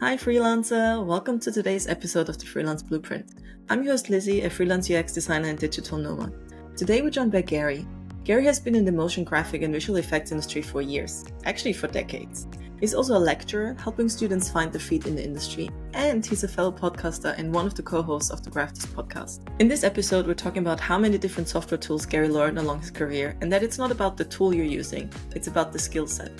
Hi freelancer, welcome to today's episode of the Freelance Blueprint. I'm your host Lisi, a freelance UX designer and digital nomad. Today we're joined by Gary. Gary has been in the motion graphic and visual effects industry for years, actually for decades. He's also a lecturer, helping students find their feet in the industry, and he's a fellow podcaster and one of the co-hosts of the Graphist podcast. In this episode, we're talking about how many different software tools Gary learned along his career, and that it's not about the tool you're using, it's about the skill set.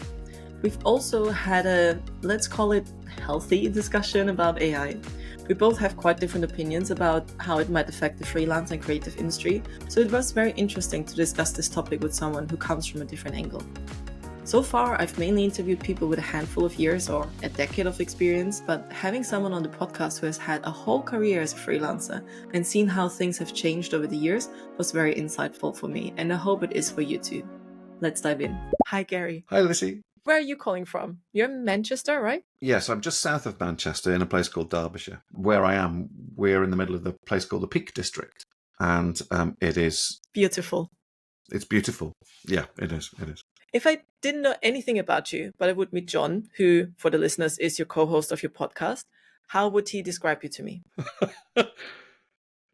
We've also had a, let's call it, healthy discussion about AI. We both have quite different opinions about how it might affect the freelance and creative industry, so it was very interesting to discuss this topic with someone who comes from a different angle. So far, I've mainly interviewed people with a handful of years or a decade of experience, but having someone on the podcast who has had a whole career as a freelancer and seen how things have changed over the years was very insightful for me, and I hope it is for you too. Let's dive in. Hi, Gary. Hi, Lisi. Where are you calling from? You're in Manchester, right? Yes, I'm just south of Manchester in a place called Derbyshire. Where I am, we're in the middle of the place called the Peak District. And it is... Beautiful. It's beautiful. Yeah, it is. It is. If I didn't know anything about you, but I would meet John, who, for the listeners, is your co-host of your podcast, how would he describe you to me?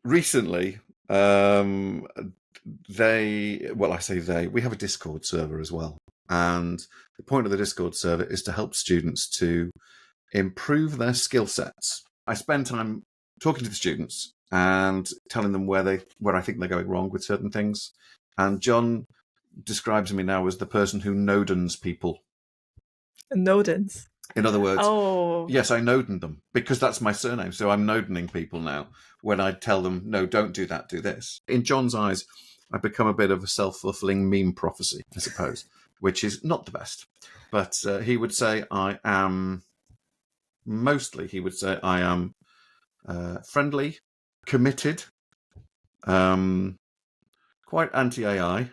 Recently, we have a Discord server as well. And the point of the Discord server is to help students to improve their skill sets. I spend time talking to the students and telling them where I think they're going wrong with certain things. And John describes me now as the person who Nodens people. Nodens? In other words, oh, yes, I Noden them because that's my surname. So I'm Nodening people now when I tell them, no, don't do that, do this. In John's eyes, I've become a bit of a self-fulfilling meme prophecy, I suppose. Which is not the best. But he would say I am friendly, committed, quite anti-AI.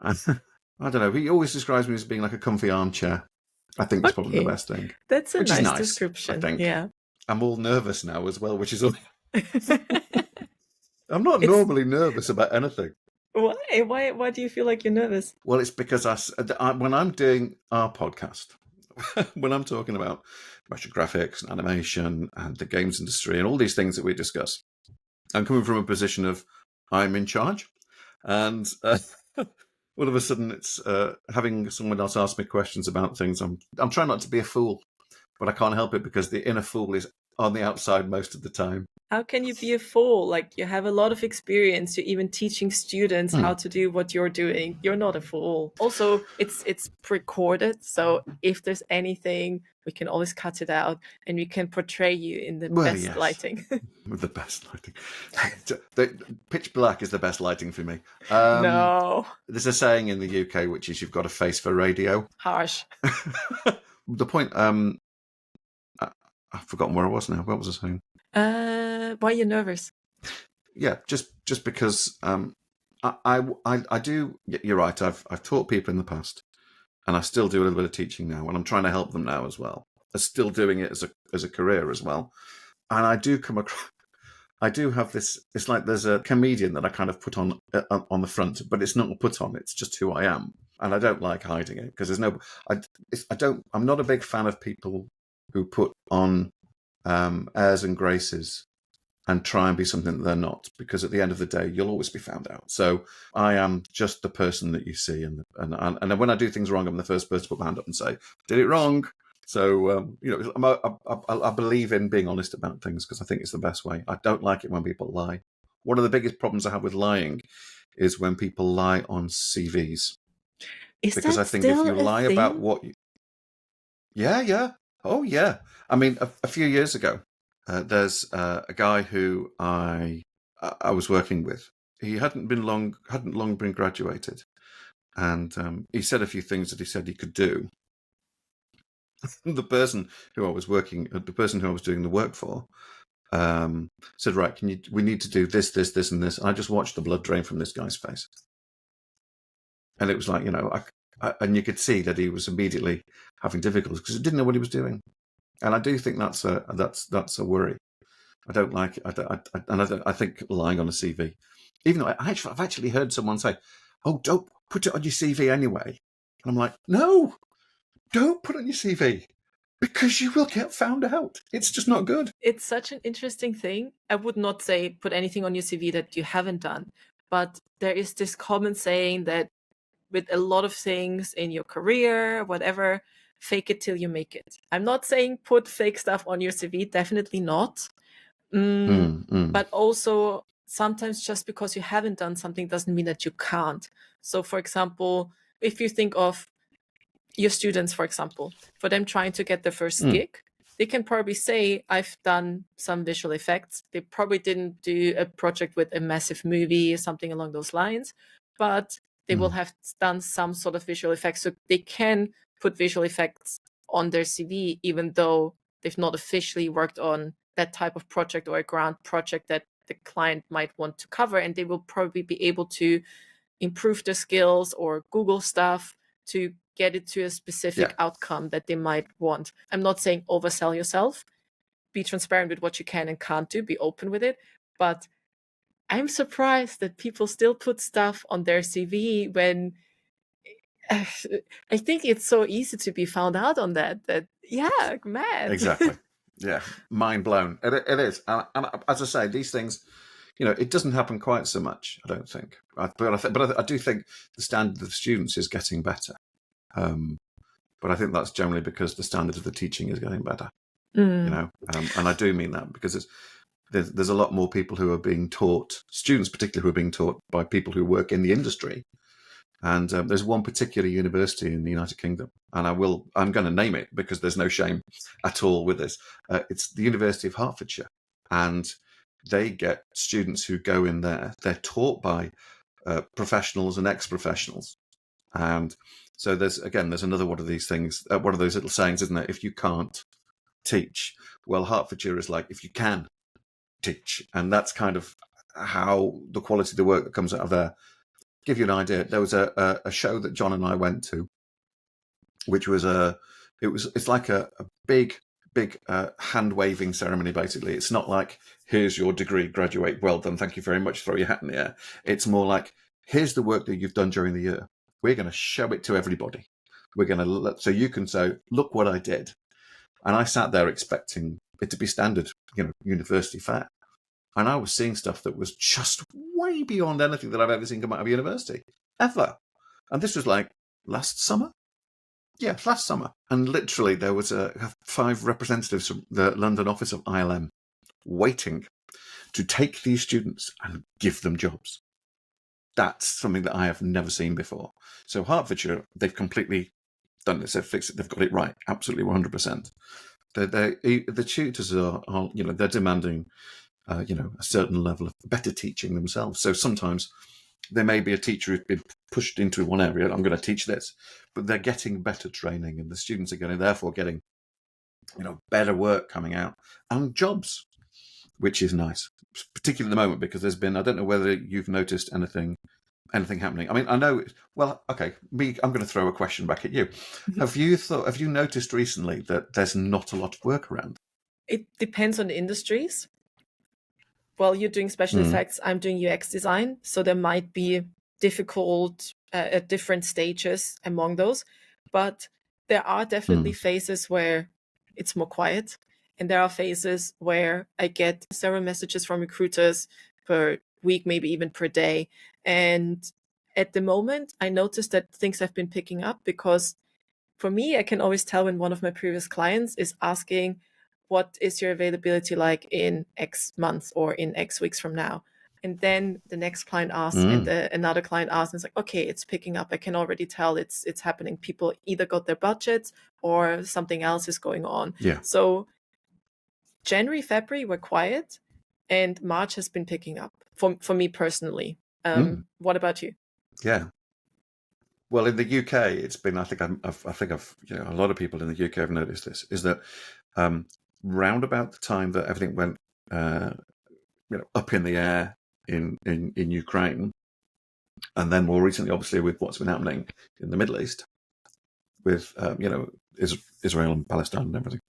I don't know. He always describes me as being like a comfy armchair. I think that's probably the best thing. That's a nice description. I think. Yeah. I'm all nervous now as well, which is... I'm not normally nervous about anything. Why? Why do you feel like you're nervous? Well, it's because when I'm doing our podcast, when I'm talking about motion graphics and animation and the games industry and all these things that we discuss, I'm coming from a position of I'm in charge. And all of a sudden it's having someone else ask me questions about things. I'm trying not to be a fool, but I can't help it because the inner fool is on the outside most of the time. How can you be a fool? Like, you have a lot of experience. You're even teaching students how to do what you're doing. You're not a fool. Also, it's recorded. So if there's anything, we can always cut it out and we can portray you in the best lighting. With the best lighting. Pitch black is the best lighting for me. No. There's a saying in the UK, which is you've got a face for radio. Harsh. The point... I've forgotten where I was now. What was I saying? Why are you nervous? Yeah, just because I do. You're right. I've taught people in the past, and I still do a little bit of teaching now, and I'm trying to help them now as well. I'm still doing it as a career as well, and I do come across. I do have this. It's like there's a comedian that I kind of put on the front, but it's not a put on. It's just who I am, and I don't like hiding it because there's no. I'm not a big fan of people who put on airs and graces and try and be something that they're not, because at the end of the day, you'll always be found out. So I am just the person that you see. And when I do things wrong, I'm the first person to put my hand up and say, did it wrong. So, I believe in being honest about things because I think it's the best way. I don't like it when people lie. One of the biggest problems I have with lying is when people lie on CVs. Because I think if you lie about what you... Yeah. Oh, yeah. I mean, a few years ago, there's a guy who I was working with. He hadn't long been graduated. And he said a few things that he said he could do. The person who I was doing the work for, said, right, we need to do this, this, this, and this. And I just watched the blood drain from this guy's face. And it was like, and you could see that he was immediately having difficulties because he didn't know what he was doing. And I do think that's a worry. I don't like it. I think lying on a CV, even though I've actually heard someone say, "Oh, don't put it on your CV anyway." And I'm like, no, don't put it on your CV. Because you will get found out. It's just not good. It's such an interesting thing. I would not say put anything on your CV that you haven't done, but there is this common saying that with a lot of things in your career, whatever, fake it till you make it. I'm not saying put fake stuff on your CV, definitely not. But also sometimes just because you haven't done something doesn't mean that you can't. So for example, if you think of your students, for example, for them trying to get their first gig, they can probably say, I've done some visual effects. They probably didn't do a project with a massive movie or something along those lines, but they will have done some sort of visual effects. So they can put visual effects on their CV, even though they've not officially worked on that type of project or a grant project that the client might want to cover. And they will probably be able to improve their skills or Google stuff to get it to a specific outcome that they might want. I'm not saying oversell yourself. Be transparent with what you can and can't do. Be open with it. But I'm surprised that people still put stuff on their CV when I think it's so easy to be found out on that. Mad. Exactly. Yeah, mind blown. It is. And as I say, these things, it doesn't happen quite so much, I don't think. But I do think the standard of the students is getting better. But I think that's generally because the standard of the teaching is getting better. And I do mean that because there's a lot more people who are being taught, students particularly who are being taught by people who work in the industry. And there's one particular university in the United Kingdom, and I'm going to name it because there's no shame at all with this. It's the University of Hertfordshire, and they get students who go in there. They're taught by professionals and ex-professionals, and so there's another one of these things, one of those little sayings, isn't it? If you can't teach, well, Hertfordshire is like if you can teach, and that's kind of how the quality of the work that comes out of there. Give you an idea, there was a show that John and I went to, which was it's like a big hand waving ceremony. Basically, it's not like here's your degree, graduate, well done, thank you very much, throw your hat in the air. It's more like here's the work that you've done during the year. We're going to show it to everybody. We're going to so you can say, look what I did. And I sat there expecting it to be standard, university fare. And I was seeing stuff that was just way beyond anything that I've ever seen come out of university, ever. And this was like last summer? Yeah, last summer. And literally there was 5 representatives from the London office of ILM waiting to take these students and give them jobs. That's something that I have never seen before. So Hertfordshire, they've completely done this. They've fixed it. They've got it right. Absolutely 100%. The tutors are they're demanding a certain level of better teaching themselves. So sometimes there may be a teacher who's been pushed into one area. I'm going to teach this, but they're getting better training, and the students are therefore getting, better work coming out and jobs, which is nice, particularly at the moment because there's been. I don't know whether you've noticed anything happening. I mean, I know. Well, okay. I'm going to throw a question back at you. Have you noticed recently that there's not a lot of work around? It depends on the industries. Well, you're doing special effects, I'm doing UX design, so there might be difficult at different stages among those, but there are definitely phases where it's more quiet, and there are phases where I get several messages from recruiters per week, maybe even per day. And at the moment, I noticed that things have been picking up because for me, I can always tell when one of my previous clients is asking, what is your availability like in X months or in X weeks from now? And then the next client asks and another client asks, and it's like, okay, it's picking up. I can already tell it's happening. People either got their budgets or something else is going on. Yeah. So January, February were quiet, and March has been picking up for me personally. What about you? Yeah. Well, in the UK, it's been. I think a lot of people in the UK have noticed this. Is that round about the time that everything went, up in the air in Ukraine, and then more recently, obviously, with what's been happening in the Middle East, with Israel and Palestine and everything,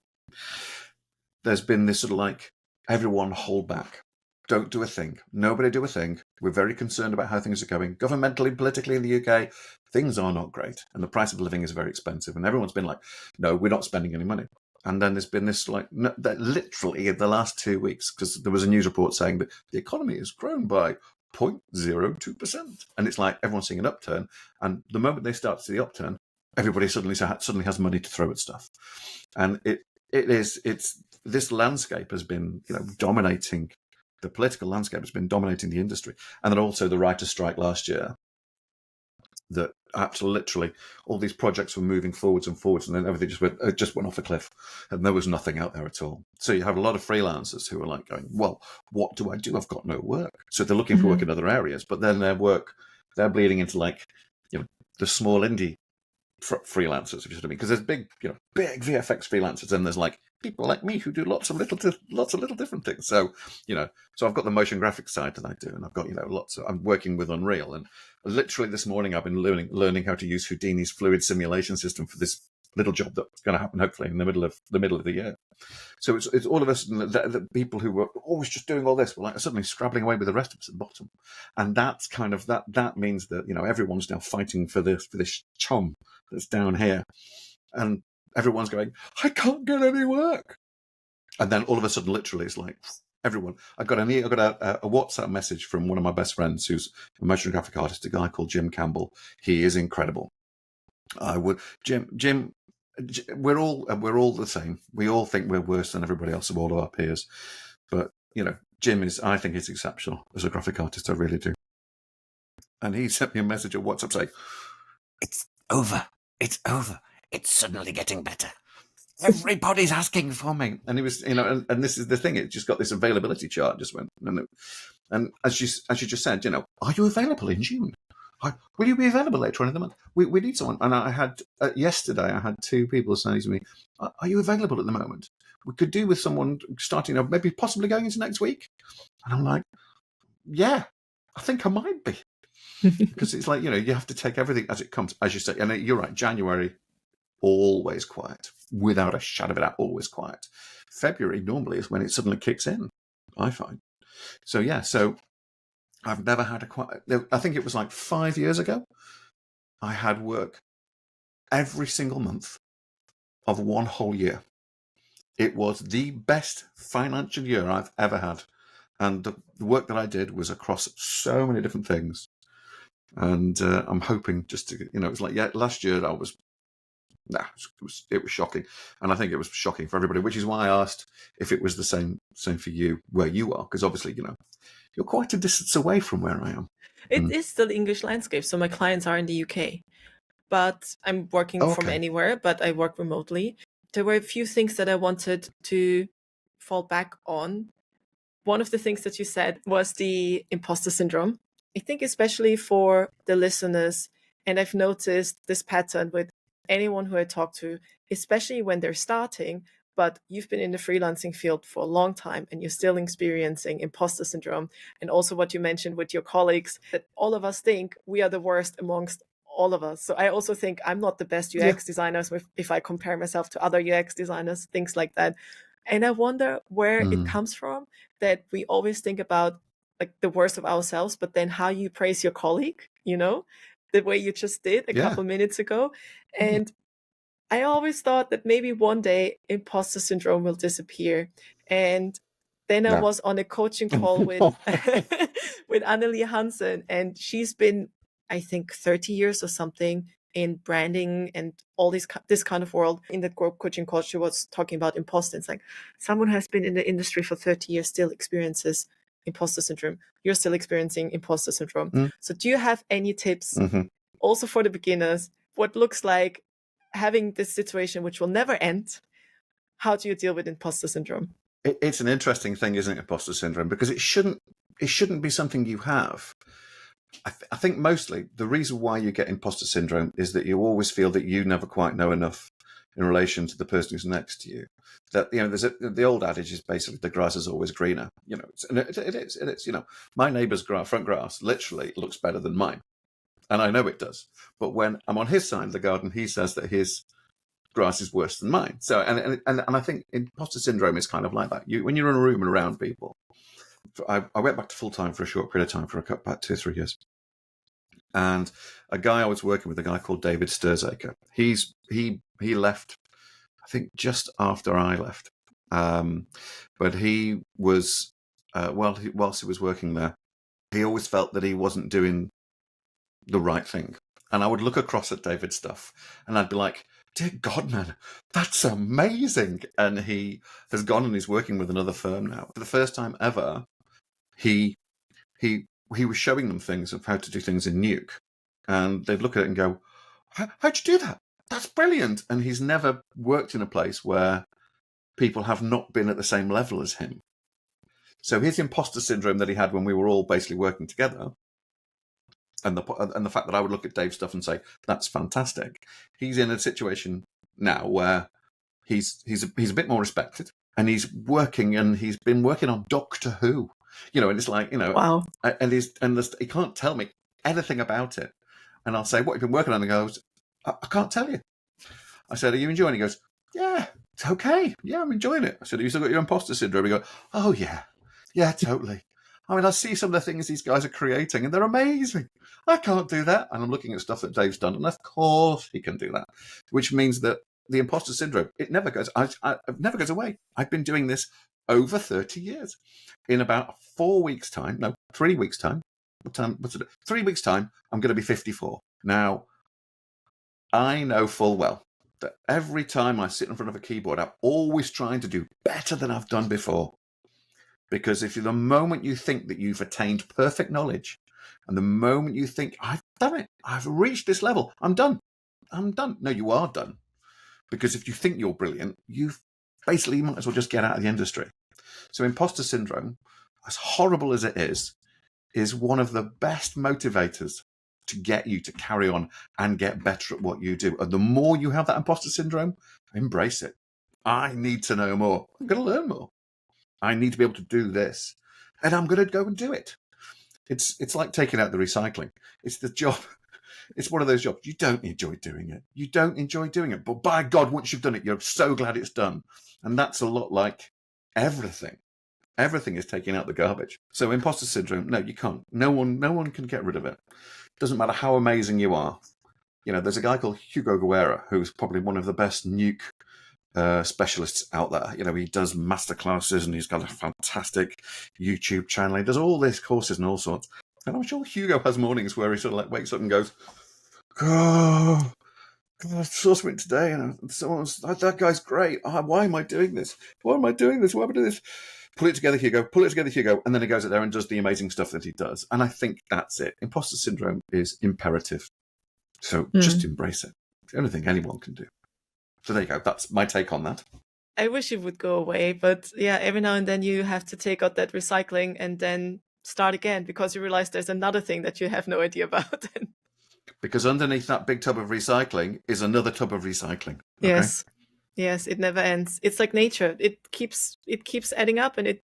there's been this sort of like everyone hold back. Don't do a thing. Nobody do a thing. We're very concerned about how things are going. Governmentally, politically in the UK, things are not great. And the price of living is very expensive. And everyone's been like, no, we're not spending any money. And then there's been this literally in the last 2 weeks, because there was a news report saying that the economy has grown by 0.02%. And it's like everyone's seeing an upturn. And the moment they start to see the upturn, everybody suddenly has money to throw at stuff. And it's this landscape has been, dominating. The political landscape has been dominating the industry. And then also the writer's strike last year, that absolutely literally all these projects were moving forwards, and then everything just went off a cliff, and there was nothing out there at all. So you have a lot of freelancers who are like going, well, what do I do? I've got no work. So they're looking for work in other areas, but then they're bleeding into the small indie freelancers, if you see what I mean, because there's big VFX freelancers, and there's people like me who do lots of little different things. So so I've got the motion graphics side that I do, and I've got I'm working with Unreal, and literally this morning I've been learning how to use Houdini's fluid simulation system for this little job that's going to happen hopefully in the middle of the year. So it's all of us, the people who were always just doing all this were suddenly scrabbling away with the rest of us at the bottom, and that's kind of that means that everyone's now fighting for this chum that's down here, and everyone's going, I can't get any work. And then all of a sudden, literally, it's like everyone. I got a WhatsApp message from one of my best friends, who's a motion graphic artist, a guy called Jim Campbell. He is incredible. Jim. We're all the same. We all think we're worse than everybody else of all of our peers, but Jim I think he's exceptional as a graphic artist. I really do. And he sent me a message at WhatsApp saying, "It's over. It's over. It's suddenly getting better. Everybody's asking for me." And he was, and this is the thing. It just got this availability chart just went, and as you just said, are you available in June? Will you be available later on in the month? We need someone. And I had yesterday, I had 2 people saying to me, "Are you available at the moment? We could do with someone starting, maybe possibly going into next week." And I'm like, yeah, I think I might be. Because it's like, you have to take everything as it comes, as you say. And you're right, January, always quiet. Without a shadow of a doubt, always quiet. February normally is when it suddenly kicks in, I find. So, yeah, I've never had I think it was 5 years ago, I had work every single month of one whole year. It was the best financial year I've ever had. And the work that I did was across so many different things. And I'm hoping just to, it was last year it was shocking. And I think it was shocking for everybody, which is why I asked if it was the same for you where you are. Because obviously, you're quite a distance away from where I am. It is still English landscape. So my clients are in the UK, but I'm working from anywhere, but I work remotely. There were a few things that I wanted to fall back on. One of the things that you said was the imposter syndrome. I think especially for the listeners, and I've noticed this pattern with anyone who I talk to, especially when they're starting, but you've been in the freelancing field for a long time and you're still experiencing imposter syndrome. And also what you mentioned with your colleagues, that all of us think we are the worst amongst all of us. So I also think I'm not the best UX designer if I compare myself to other UX designers, things like that. And I wonder where it comes from, that we always think about the worst of ourselves, but then how you praise your colleague, the way you just did a couple minutes ago. And I always thought that maybe one day imposter syndrome will disappear. And then I was on a coaching call with with Annelie Hansen, and she's been, I think, 30 years or something in branding and all this kind of world. In the group coaching call, she was talking about imposter. It's like someone who has been in the industry for 30 years still experiences imposter syndrome. You're still experiencing imposter syndrome. So do you have any tips also for the beginners, what looks like having this situation which will never end? How do you deal with imposter syndrome? It's an interesting thing, isn't it, imposter syndrome? Because it shouldn't be something you have. I think mostly the reason why you get imposter syndrome is that you always feel that you never quite know enough in relation to the person who's next to you. That there's the old adage is basically the grass is always greener. And it is. My neighbour's front grass literally looks better than mine, and I know it does. But when I'm on his side of the garden, he says that his grass is worse than mine. So and I think imposter syndrome is kind of like that. When you're in a room and around people. I went back to full time for a short period of time for about 2 or 3 years. And a guy I was working with, a guy called David Sturzaker, he left, I think just after I left. But he was, whilst he was working there, he always felt that he wasn't doing the right thing. And I would look across at David's stuff and I'd be like, dear God, man, that's amazing. And he has gone and he's working with another firm now. For the first time ever, he was showing them things of how to do things in Nuke. And they'd look at it and go, how'd you do that? That's brilliant. And he's never worked in a place where people have not been at the same level as him. So his imposter syndrome that he had when we were all basically working together, and the fact that I would look at Dave's stuff and say, that's fantastic. He's in a situation now where he's a bit more respected, and he's been working on Doctor Who, and it's like, Wow. And he can't tell me anything about it. And I'll say, what have you been working on? And he goes, I can't tell you. I said, are you enjoying it? He goes, yeah, it's okay. Yeah, I'm enjoying it. I said, have you still got your imposter syndrome? He goes, oh yeah, totally. I mean, I see some of the things these guys are creating and they're amazing. I can't do that. And I'm looking at stuff that Dave's done, and of course he can do that, which means that the imposter syndrome, it never goes away. I've been doing this over 30 years. In about 3 weeks' time, what time? What's it? 3 weeks' time, I'm going to be 54. Now, I know full well that every time I sit in front of a keyboard, I'm always trying to do better than I've done before. Because if the moment you think that you've attained perfect knowledge, and the moment you think, I've done it, I've reached this level, I'm done. No, you are done. Because if you think you're brilliant, you might as well just get out of the industry. So imposter syndrome, as horrible as it is one of the best motivators to get you to carry on and get better at what you do. And the more you have that imposter syndrome, embrace it. I need to know more. I'm going to learn more. I need to be able to do this, and I'm going to go and do it. It's like taking out the recycling. It's the job. It's one of those jobs. You don't enjoy doing it. But by God, once you've done it, you're so glad it's done. And that's a lot like everything. Everything is taking out the garbage. So imposter syndrome, no, you can't. No one can get rid of it. Doesn't matter how amazing you are. There's a guy called Hugo Guerra, who's probably one of the best Nuke specialists out there. He does masterclasses and he's got a fantastic YouTube channel. He does all these courses and all sorts. And I'm sure Hugo has mornings where he sort of like wakes up and goes, oh, God, I saw something today and that guy's great. Why am I doing this? Why am I doing this? Pull it together, Hugo. And then he goes out there and does the amazing stuff that he does. And I think that's it. Imposter syndrome is imperative. So just embrace it. It's the only thing anyone can do. So there you go. That's my take on that. I wish it would go away, but yeah, every now and then you have to take out that recycling and then start again because you realize there's another thing that you have no idea about. Because underneath that big tub of recycling is another tub of recycling. Okay? Yes, it never ends. It's like nature. It keeps adding up, and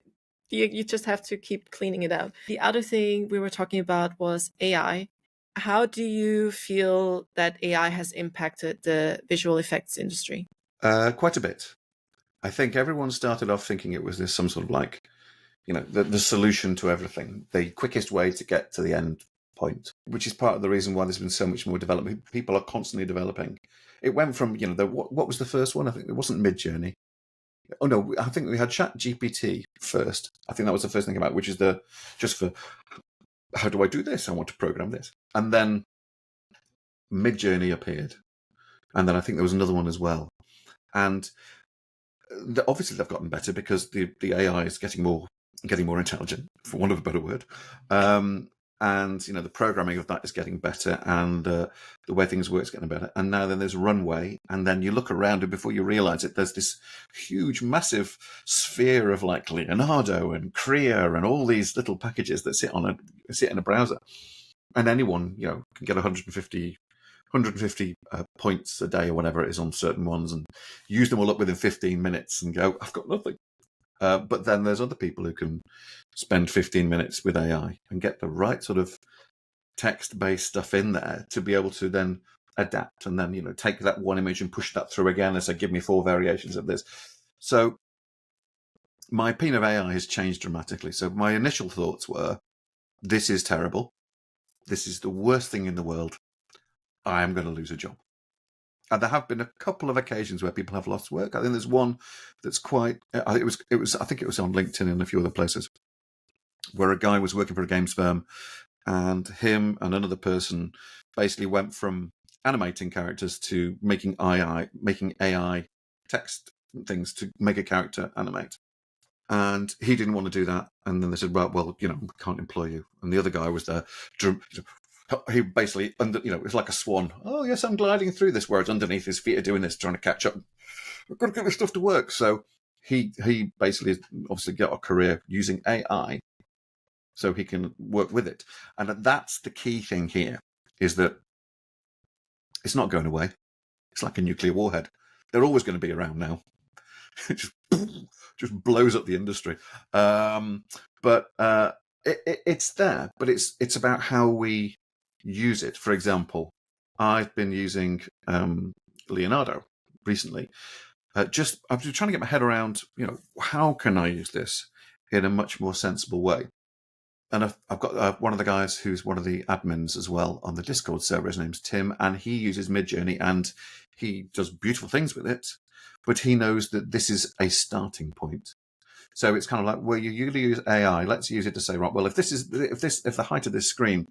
you just have to keep cleaning it out. The other thing we were talking about was AI. How do you feel that AI has impacted the visual effects industry? Quite a bit. I think everyone started off thinking it was some sort of like, the solution to everything, the quickest way to get to the end point, which is part of the reason why there's been so much more development. People are constantly developing. It went from, what was the first one? I think it wasn't Midjourney. Oh no, I think we had ChatGPT first. I think that was the first thing about, which is just for, how do I do this? I want to program this. And then Midjourney appeared. And then I think there was another one as well. And obviously they've gotten better because the AI is getting more intelligent, for want of a better word. And the programming of that is getting better, and the way things work is getting better. And now then there's Runway, and then you look around, and before you realize it, there's this huge, massive sphere of like Leonardo and Crea and all these little packages that sit in a browser, and anyone can get 150 points a day or whatever it is on certain ones, and use them all up within 15 minutes and go, I've got nothing. But then there's other people who can spend 15 minutes with AI and get the right sort of text-based stuff in there to be able to then adapt and then, take that one image and push that through again and say, give me 4 variations of this. So my opinion of AI has changed dramatically. So my initial thoughts were, this is terrible. This is the worst thing in the world. I am going to lose a job. And there have been a couple of occasions where people have lost work. I think there's one that's quite. I think it was on LinkedIn and a few other places where a guy was working for a games firm, and him and another person basically went from animating characters to making AI text things to make a character animate. And he didn't want to do that. And then they said, well, we can't employ you. And the other guy was there. He basically, it's like a swan. Oh, yes, I'm gliding through this, whereas underneath his feet are doing this, trying to catch up. I've got to get this stuff to work. So he basically obviously got a career using AI so he can work with it. And that's the key thing here, is that it's not going away. It's like a nuclear warhead. They're always going to be around now. It just blows up the industry. But it's there. But it's about how we use it. For example, I've been using Leonardo recently. I've been trying to get my head around, how can I use this in a much more sensible way? And I've got one of the guys who's one of the admins as well on the Discord server. His name's Tim, and he uses Midjourney, and he does beautiful things with it. But he knows that this is a starting point. So it's kind of like, well, you're going to use AI. Let's use it to say, right, well, if the height of this screen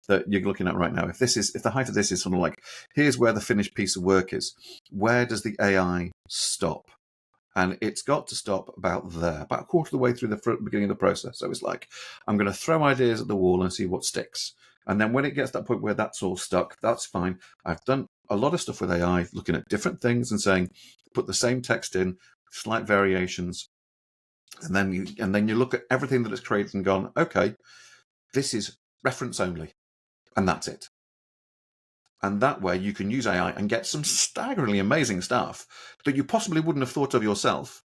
that you're looking at right now, if the height of this is sort of like, here's where the finished piece of work is, where does the AI stop? And it's got to stop about there, about a quarter of the way through the beginning of the process. So it's like, I'm going to throw ideas at the wall and see what sticks. And then when it gets to that point where that's all stuck, that's fine. I've done a lot of stuff with AI, looking at different things and saying, put the same text in, slight variations. And then you look at everything that it's created and gone, okay, this is reference only. And that's it. And that way you can use AI and get some staggeringly amazing stuff that you possibly wouldn't have thought of yourself.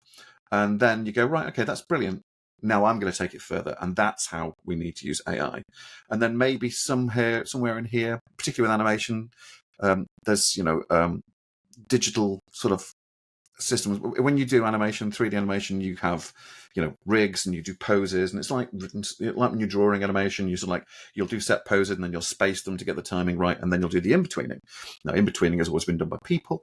And then you go, right, okay, that's brilliant. Now I'm going to take it further. And that's how we need to use AI. And then maybe somewhere in here, particularly with animation, there's, digital sort of systems. When you do animation, 3D animation, you have, rigs and you do poses, and it's like when you're drawing animation, you'll do set poses and then you'll space them to get the timing right, and then you'll do the in-betweening. Now, in-betweening has always been done by people,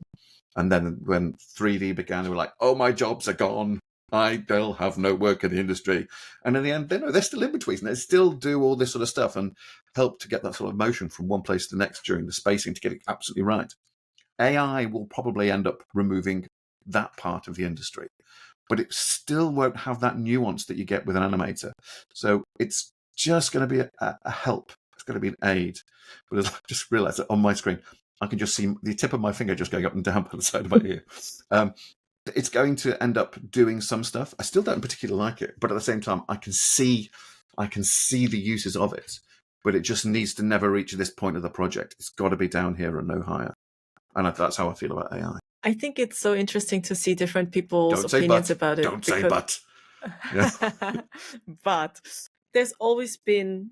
and then when 3D began, they were like, oh, my jobs are gone. They'll have no work in the industry. And in the end, they're still in between. They still do all this sort of stuff and help to get that sort of motion from one place to the next during the spacing to get it absolutely right. AI will probably end up removing that part of the industry, but it still won't have that nuance that you get with an animator. So it's just going to be a help. It's going to be an aid. But as I just realized that on my screen, I can just see the tip of my finger just going up and down by the side of my ear. It's going to end up doing some stuff. I still don't particularly like it, but at the same time, I can see the uses of it. But it just needs to never reach this point of the project. It's got to be down here and no higher. And that's how I feel about AI. I think it's so interesting to see different people's opinions about it. Don't say but. Yeah. But there's always been,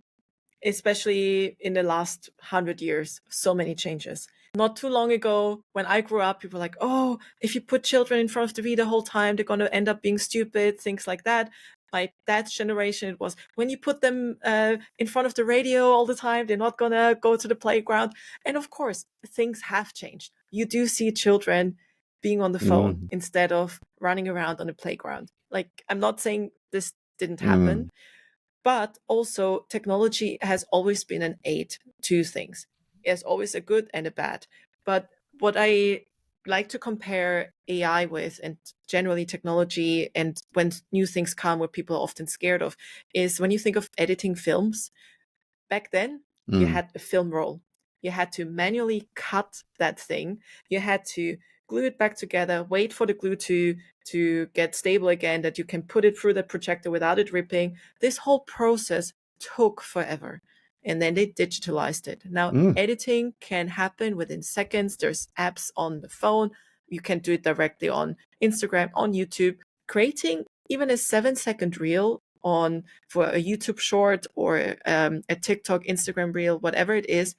especially in the last 100 years, so many changes. Not too long ago, when I grew up, people were like, oh, if you put children in front of the TV the whole time, they're going to end up being stupid, things like that. My dad's generation, it was when you put them in front of the radio all the time, they're not going to go to the playground. And of course, things have changed. You do see children being on the phone instead of running around on the playground. Like, I'm not saying this didn't happen, but also technology has always been an aid to things. There's always a good and a bad. But what I like to compare AI with, and generally technology, and when new things come where people are often scared of, is when you think of editing films. Back then, you had a film roll. You had to manually cut that thing. You had to glue it back together, wait for the glue to get stable again, that you can put it through the projector without it ripping. This whole process took forever. And then they digitalized it. Now, editing can happen within seconds. There's apps on the phone. You can do it directly on Instagram, on YouTube. Creating even a 7-second reel for a YouTube short or a TikTok, Instagram reel, whatever it is,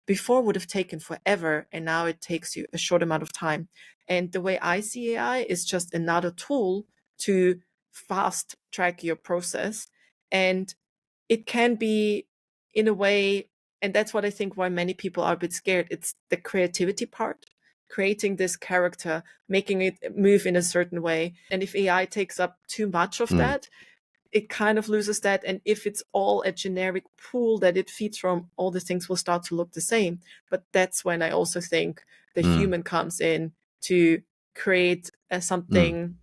before would have taken forever, and now it takes you a short amount of time. And the way I see AI is just another tool to fast track your process. And it can be, in a way, and that's what I think why many people are a bit scared, it's the creativity part. creating this character, making it move in a certain way. And if AI takes up too much of that, it kind of loses that. And if it's all a generic pool that it feeds from, all the things will start to look the same. But that's when I also think the human comes in to create something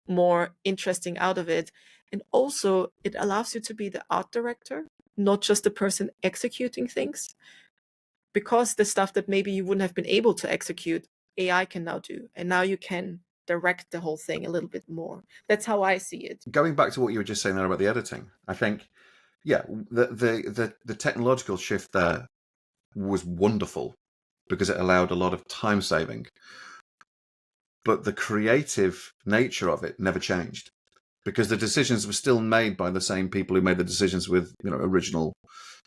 more interesting out of it. And also it allows you to be the art director, not just the person executing things, because the stuff that maybe you wouldn't have been able to execute, AI can now do. And now you can direct the whole thing a little bit more. That's how I see it. Going back to what you were just saying there about the editing, I think, the technological shift there was wonderful because it allowed a lot of time saving. But the creative nature of it never changed, because the decisions were still made by the same people who made the decisions with, original,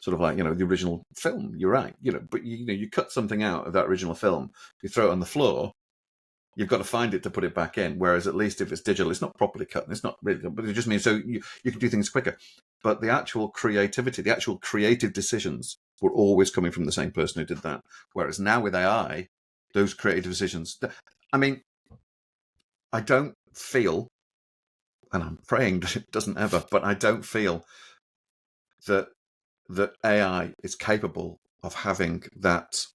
sort of like, the original film. You're right, but you cut something out of that original film, you throw it on the floor, you've got to find it to put it back in. Whereas at least if it's digital, it's not properly cut, and it's not really, but it just means so you can do things quicker. But the actual creativity, the actual creative decisions were always coming from the same person who did that. Whereas now with AI, those creative decisions, I mean, I don't feel, and I'm praying that it doesn't ever, but I don't feel that AI is capable of having that,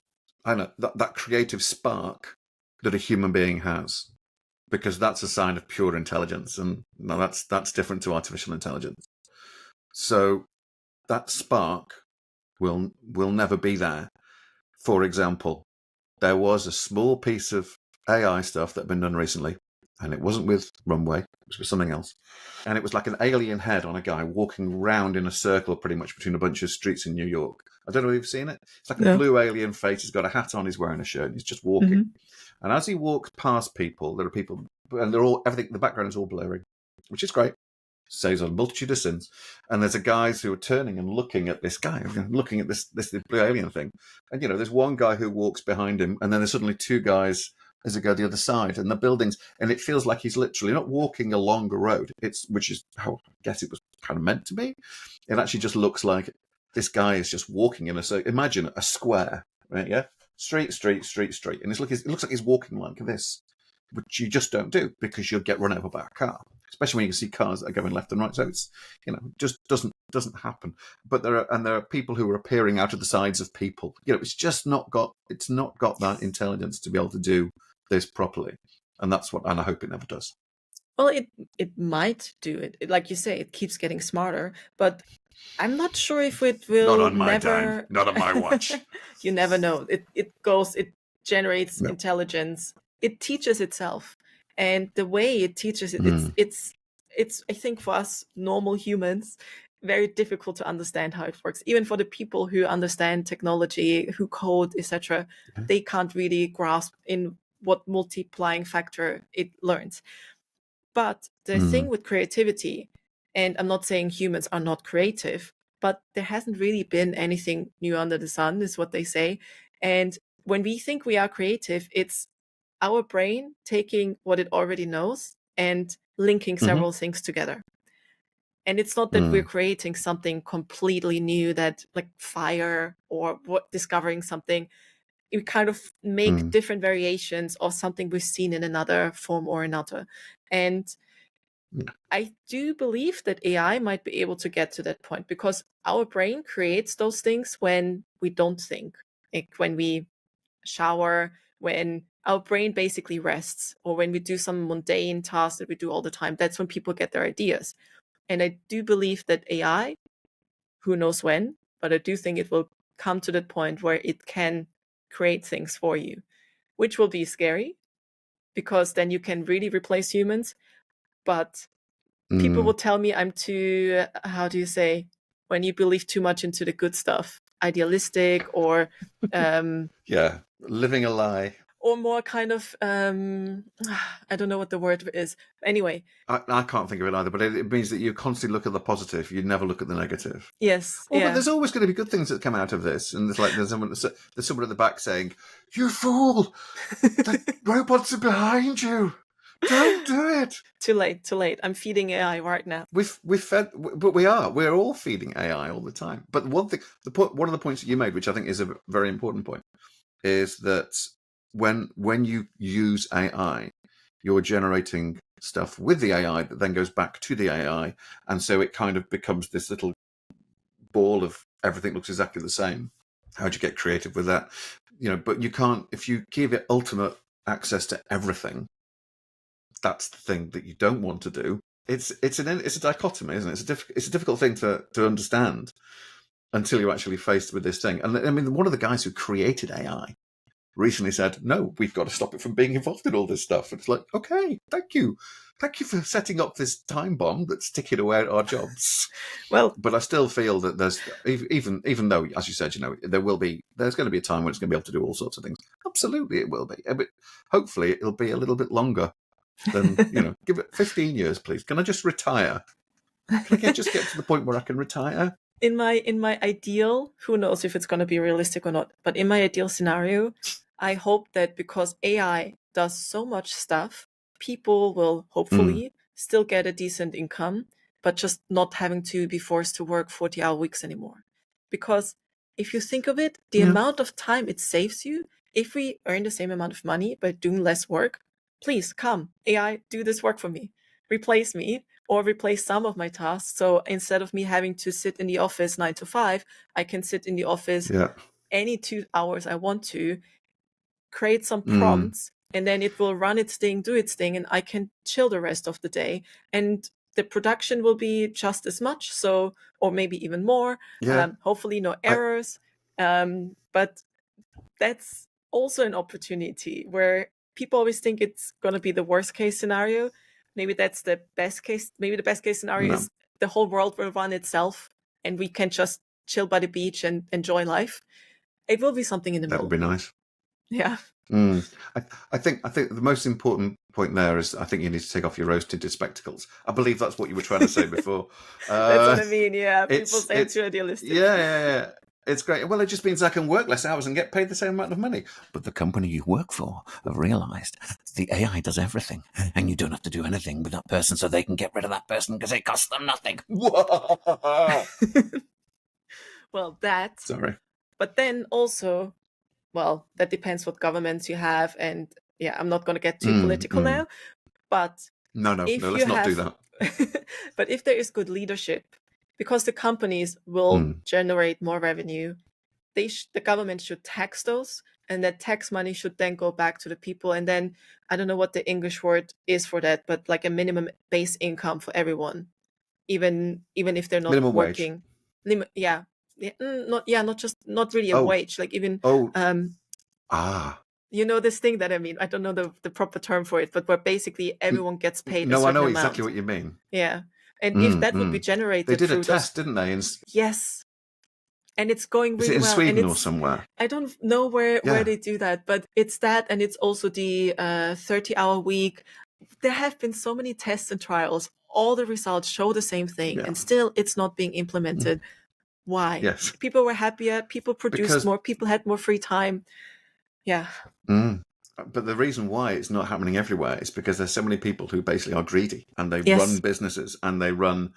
I don't know, that creative spark that a human being has, because that's a sign of pure intelligence, and no, that's different to artificial intelligence. So that spark will never be there. For example, there was a small piece of AI stuff that had been done recently, and it wasn't with Runway, it was with something else. And it was like an alien head on a guy walking round in a circle pretty much between a bunch of streets in New York. I don't know if you've seen it. It's like a blue alien face. He's got a hat on, he's wearing a shirt, and he's just walking. And as he walks past people, there are people, and they're all, everything, the background is all blurry, which is great. Saves a multitude of sins. And there's a guys who are turning and looking at this guy, looking at this blue alien thing. And, there's one guy who walks behind him, and then there's suddenly two guys as they go the other side, and the buildings, and it feels like he's literally not walking along a road, which is how I guess it was kind of meant to be. It actually just looks like this guy is just walking in imagine a square, right? Yeah, street, and it looks like he's walking like this, which you just don't do, because you'll get run over by a car, especially when you can see cars that are going left and right. So it's, just doesn't happen. But there are people who are appearing out of the sides of people. It's just not got that intelligence to be able to do this properly, and I hope it never does. Well, it might do it. Like you say, it keeps getting smarter, but I'm not sure if it will. Not on my time. Not on my watch. You never know. It generates intelligence. It teaches itself, and the way it teaches it, it's I think for us normal humans, very difficult to understand how it works. Even for the people who understand technology, who code, etc., they can't really grasp in what multiplying factor it learns. But the thing with creativity, and I'm not saying humans are not creative, but there hasn't really been anything new under the sun, is what they say. And when we think we are creative, it's our brain taking what it already knows and linking several things together. And it's not that we're creating something completely new, that like fire or discovering something. You kind of make different variations of something we've seen in another form or another. And I do believe that AI might be able to get to that point, because our brain creates those things when we don't think, like when we shower, when our brain basically rests, or when we do some mundane tasks that we do all the time. That's when people get their ideas. And I do believe that AI, who knows when, but I do think it will come to that point where it can create things for you, which will be scary, because then you can really replace humans. But people will tell me I'm too, how do you say, when you believe too much into the good stuff, idealistic, or living a lie, or more kind of I don't know what the word is. Anyway, I can't think of it either, but it means that you constantly look at the positive, you never look at the negative. Yes. But there's always going to be good things that come out of this, and there's someone at the back saying, "You fool! The robots are behind you. Don't do it." Too late. I'm feeding AI right now. We're all feeding AI all the time. But one of the points that you made, which I think is a very important point, is that when you use AI, you're generating stuff with the AI that then goes back to the AI, and so it kind of becomes this little ball of everything looks exactly the same. How do you get creative with that? But you can't, if you give it ultimate access to everything. That's the thing that you don't want to do. It's a dichotomy, isn't it? It's a difficult thing to understand until you're actually faced with this thing. And I mean, one of the guys who created AI recently said, "No, we've got to stop it from being involved in all this stuff." And it's like, okay, thank you for setting up this time bomb that's ticking away at our jobs. Well, but I still feel that there's even though, as you said, there's going to be a time when it's going to be able to do all sorts of things. Absolutely, it will be. But hopefully, it'll be a little bit longer than give it 15 years, please. Can I just retire? Can I just get to the point where I can retire? In my ideal, who knows if it's going to be realistic or not, but in my ideal scenario, I hope that because AI does so much stuff, people will hopefully still get a decent income, but just not having to be forced to work 40-hour weeks anymore. Because if you think of it, the amount of time it saves you, if we earn the same amount of money by doing less work, please come, AI, do this work for me. Replace me or replace some of my tasks. So instead of me having to sit in the office 9 to 5, I can sit in the office any 2 hours I want to, create some prompts, and then it will run its thing, do its thing, and I can chill the rest of the day. And the production will be just as much, or maybe even more. Hopefully no errors. But that's also an opportunity where people always think it's going to be the worst case scenario. Maybe that's the best case. Maybe the best case scenario is the whole world will run itself and we can just chill by the beach and enjoy life. It will be something in the middle. That would be nice. Yeah. I think the most important point there is I think you need to take off your rose-tinted spectacles. I believe that's what you were trying to say before. That's what I mean. Yeah, people say it's too idealistic. Yeah. It's great. Well, it just means I can work less hours and get paid the same amount of money. But the company you work for have realised the AI does everything, and you don't have to do anything with that person, so they can get rid of that person because it costs them nothing. Well, Sorry. But then also, well, that depends what governments you have, and I'm not going to get too political now. But no, let's not do that. But if there is good leadership, because the companies will generate more revenue, the government should tax those, and that tax money should then go back to the people. And then I don't know what the English word is for that, but like a minimum base income for everyone, even if they're not minimum working. Wage. Not really a wage, like even you know this thing that I mean. I don't know the proper term for it, but where basically everyone gets paid. No, a certain I know amount. exactly what you mean. Yeah, and if that would be generated, they did a test, didn't they? Yes, and it's going really well. Is it in Sweden or somewhere? I don't know where they do that, but it's that, and it's also the 30-hour week. There have been so many tests and trials. All the results show the same thing, and still it's not being implemented. Why? Yes. People were happier. People produced more. People had more free time. Yeah. But the reason why it's not happening everywhere is because there's so many people who basically are greedy, and they run businesses, and they run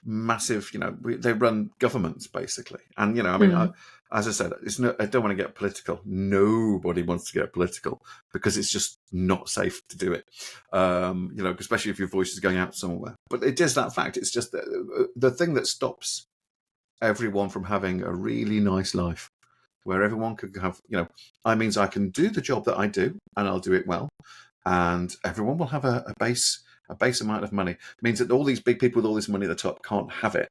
massive, they run governments basically. And, I mean, as I said, I don't want to get political. Nobody wants to get political because it's just not safe to do it. Especially if your voice is going out somewhere. But it is that fact. It's just the thing that stops everyone from having a really nice life where everyone could have, I means I can do the job that I do and I'll do it well, and everyone will have a base amount of money. It means that all these big people with all this money at the top can't have it,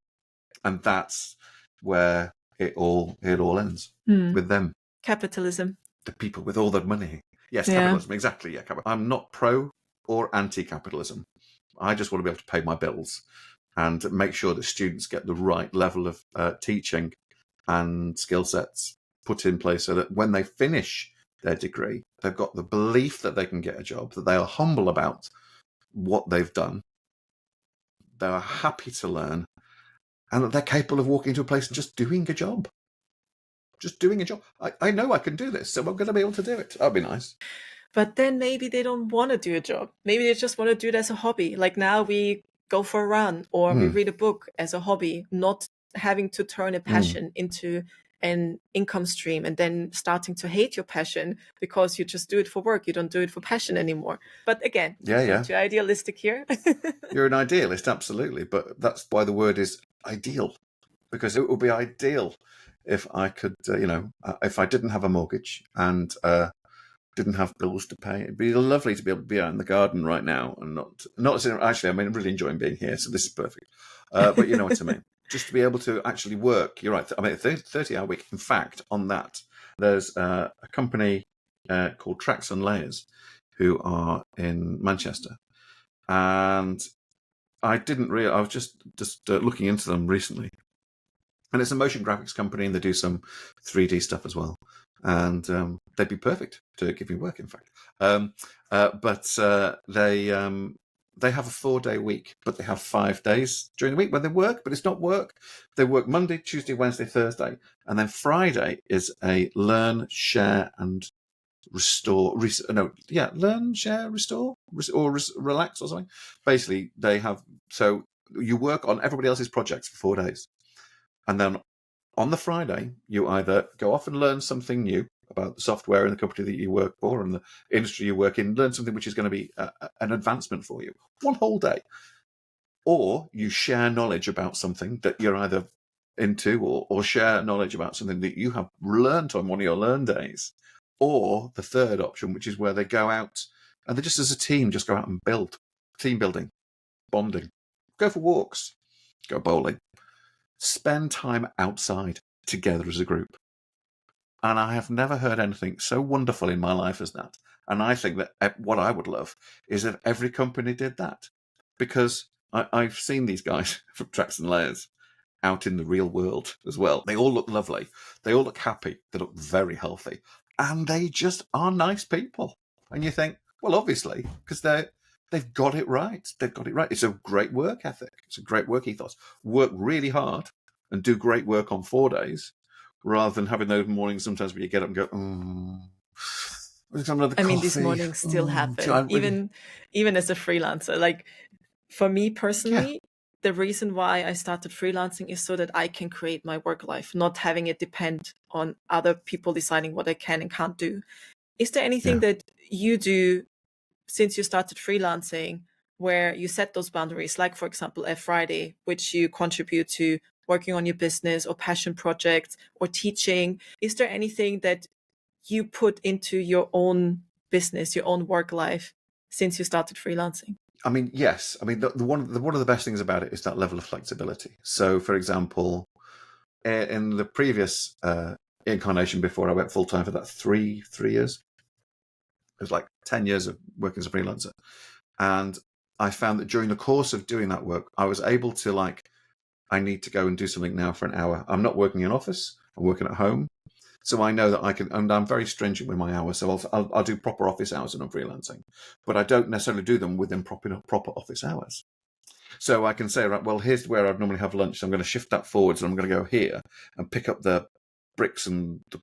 and that's where it all ends with them. Capitalism. The people with all the money. Yes, capitalism, exactly. Yeah, I'm not pro or anti-capitalism. I just want to be able to pay my bills and make sure that students get the right level of teaching and skill sets put in place so that when they finish their degree, they've got the belief that they can get a job, that they are humble about what they've done, they are happy to learn, and that they're capable of walking into a place and just doing a job. Just doing a job. I know I can do this, so I'm going to be able to do it. That'd be nice. But then maybe they don't want to do a job. Maybe they just want to do it as a hobby. Like now we go for a run or we read a book as a hobby, not having to turn a passion into an income stream and then starting to hate your passion because you just do it for work. You don't do it for passion anymore. But again, Yeah. too idealistic here. You're an idealist, absolutely. But that's why the word is ideal, because it would be ideal if I could, if I didn't have a mortgage and didn't have bills to pay. It'd be lovely to be able to be out in the garden right now and not actually. I mean, I'm really enjoying being here, so this is perfect. But you know what I mean. Just to be able to actually work. You're right. I mean, 30-hour week. In fact, on that, there's a company called Tracks and Layers who are in Manchester, and I didn't really. I was just looking into them recently, and it's a motion graphics company, and they do some 3D stuff as well. And they'd be perfect to give me work, in fact. But they have a 4-day week, but they have 5 days during the week when they work, but it's not work. They work Monday, Tuesday, Wednesday, Thursday, and then Friday is a learn, share, and restore. Learn, share, restore, or relax or something. Basically, they have, so you work on everybody else's projects for 4 days, and then on the Friday, you either go off and learn something new about the software in the company that you work for and the industry you work in, learn something which is going to be an advancement for you, one whole day. Or you share knowledge about something that you're either into, or share knowledge about something that you have learned on one of your learn days. Or the third option, which is where they go out and they just as a team just go out and build, team building, bonding, go for walks, go bowling. Spend time outside together as a group. And I have never heard anything so wonderful in my life as that. And I think that what I would love is if every company did that. Because I've seen these guys from Tracks and Layers out in the real world as well. They all look lovely. They all look happy. They look very healthy. And they just are nice people. And you think, well, obviously, because they've got it right. They've got it right. It's a great work ethic. It's a great work ethos. Work really hard and do great work on 4 days, rather than having those mornings sometimes where you get up and go, I mean, these mornings still happen, even as a freelancer. Like, for me personally, the reason why I started freelancing is so that I can create my work life, not having it depend on other people deciding what I can and can't do. Is there anything that you do since you started freelancing where you set those boundaries, like, for example, a Friday, which you contribute to working on your business or passion projects or teaching? Is there anything that you put into your own business, your own work life since you started freelancing? I mean, yes. I mean, one of the best things about it is that level of flexibility. So, for example, in the previous incarnation before I went full time for that 3 years, it was like 10 years of working as a freelancer. And I found that during the course of doing that work, I was able to I need to go and do something now for an hour. I'm not working in an office. I'm working at home. So I know that I can, and I'm very stringent with my hours. So I'll do proper office hours when I'm freelancing, but I don't necessarily do them within proper office hours. So I can say, right, well, here's where I'd normally have lunch. So I'm going to shift that forwards, and I'm going to go here and pick up the bricks and the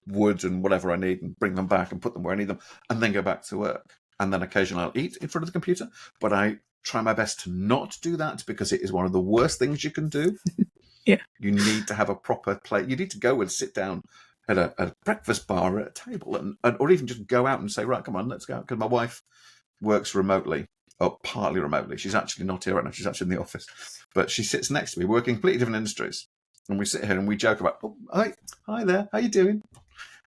wood and whatever I need and bring them back and put them where I need them, and then go back to work. And then occasionally I'll eat in front of the computer, but I try my best to not do that because it is one of the worst things you can do. Yeah. You need to have a proper plate. You need to go and sit down at a breakfast bar at a table, and or even just go out and say, right, come on, let's go out. Because my wife works remotely, or partly remotely. She's actually not here right now. She's actually in the office. But she sits next to me, working completely different industries. And we sit here and we joke about, oh, hi there, how you doing?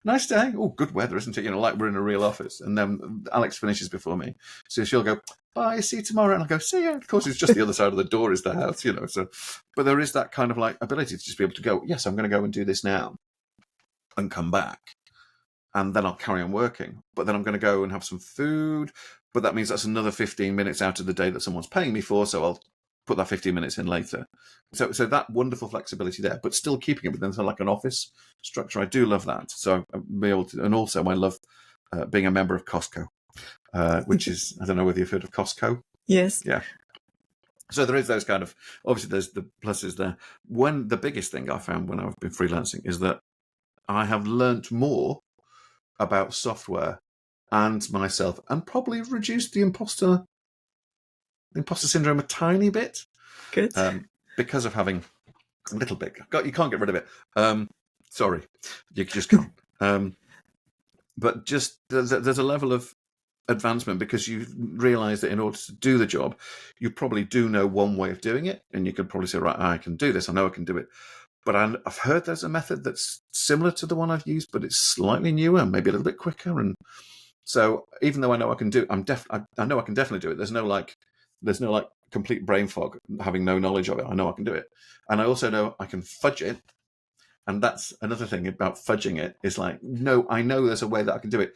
Nice day. Oh, good weather, isn't it? Like we're in a real office. And then Alex finishes before me. So she'll go, bye, see you tomorrow. And I'll go, see you. Of course, it's just the other side of the door is the house, So, but there is that kind of ability to just be able to go, yes, I'm going to go and do this now and come back. And then I'll carry on working. But then I'm going to go and have some food. But that means that's another 15 minutes out of the day that someone's paying me for. So I'll put that 15 minutes in later. So that wonderful flexibility there, but still keeping it within an office structure. I do love that. So I'll be able to, and also I love being a member of Costco, which is, I don't know whether you've heard of Costco. Yes. Yeah. So there is those kind of, obviously there's the pluses there. The biggest thing I found when I've been freelancing is that I have learnt more about software and myself, and probably reduced the imposter syndrome a tiny bit. Good. Because of having a little bit. You can't get rid of it. Sorry, you just can't. But just there's a level of advancement because you realise that in order to do the job, you probably do know one way of doing it, and you could probably say, right, I can do this. I know I can do it. But I've heard there's a method that's similar to the one I've used, but it's slightly newer, maybe a little bit quicker. And so even though I know I can do, I know I can definitely do it. There's no complete brain fog, having no knowledge of it. I know I can do it, and I also know I can fudge it. And that's another thing about fudging it is like, no, I know there's a way that I can do it.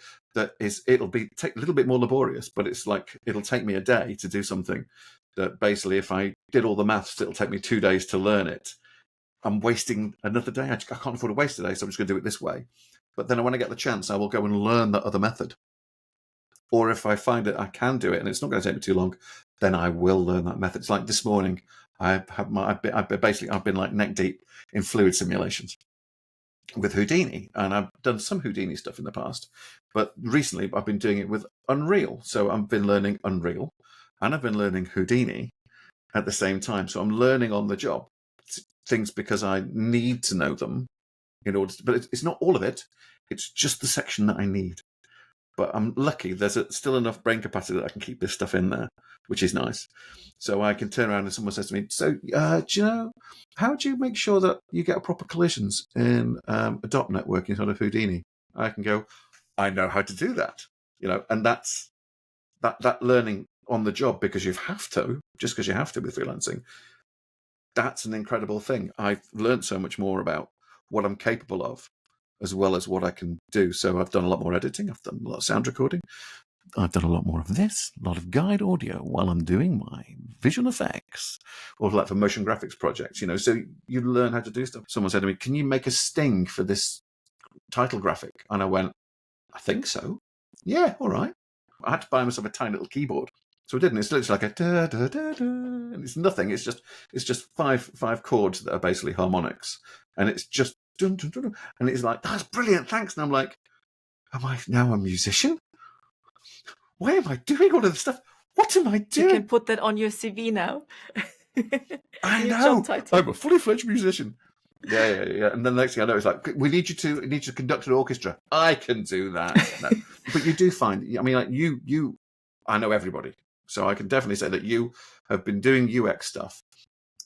It'll take a little bit more laborious, but it's like it'll take me a day to do something that basically, if I did all the maths, it'll take me 2 days to learn it. I'm wasting another day. I can't afford to waste a day, so I'm just going to do it this way. But then when I get the chance, I will go and learn that other method. Or if I find that I can do it and it's not going to take me too long, then I will learn that method. It's like this morning, I've been like neck deep in fluid simulations with Houdini, and I've done some Houdini stuff in the past, but recently I've been doing it with Unreal. So I've been learning Unreal, and I've been learning Houdini at the same time. So I'm learning on the job things because I need to know them in order to, but it's not all of it. It's just the section that I need. But I'm lucky there's still enough brain capacity that I can keep this stuff in there, which is nice. So I can turn around and someone says to me, so do you know, how do you make sure that you get proper collisions in a dot network inside of Houdini? I can go, I know how to do that. And that's that learning on the job because you have to, just because you have to with freelancing. That's an incredible thing. I've learned so much more about what I'm capable of as well as what I can do. So I've done a lot more editing. I've done a lot of sound recording. I've done a lot more of this, a lot of guide audio while I'm doing my visual effects or like for motion graphics projects, so you learn how to do stuff. Someone said to me, can you make a sting for this title graphic? And I went, I think so. Yeah, all right. I had to buy myself a tiny little keyboard. So I did, and it's literally like a da da da da, and it's nothing. It's just five chords that are basically harmonics, and it's just dun, dun, dun, dun, and it's like, that's brilliant, thanks. And I'm like, am I now a musician? Why am I doing all of this stuff? What am I doing? You can put that on your CV now. I know. I'm a fully fledged musician. Yeah. And then the next thing I know, it's like, we need you to conduct an orchestra. I can do that. No. But you do find, I mean, like you, I know everybody. So I can definitely say that you have been doing UX stuff.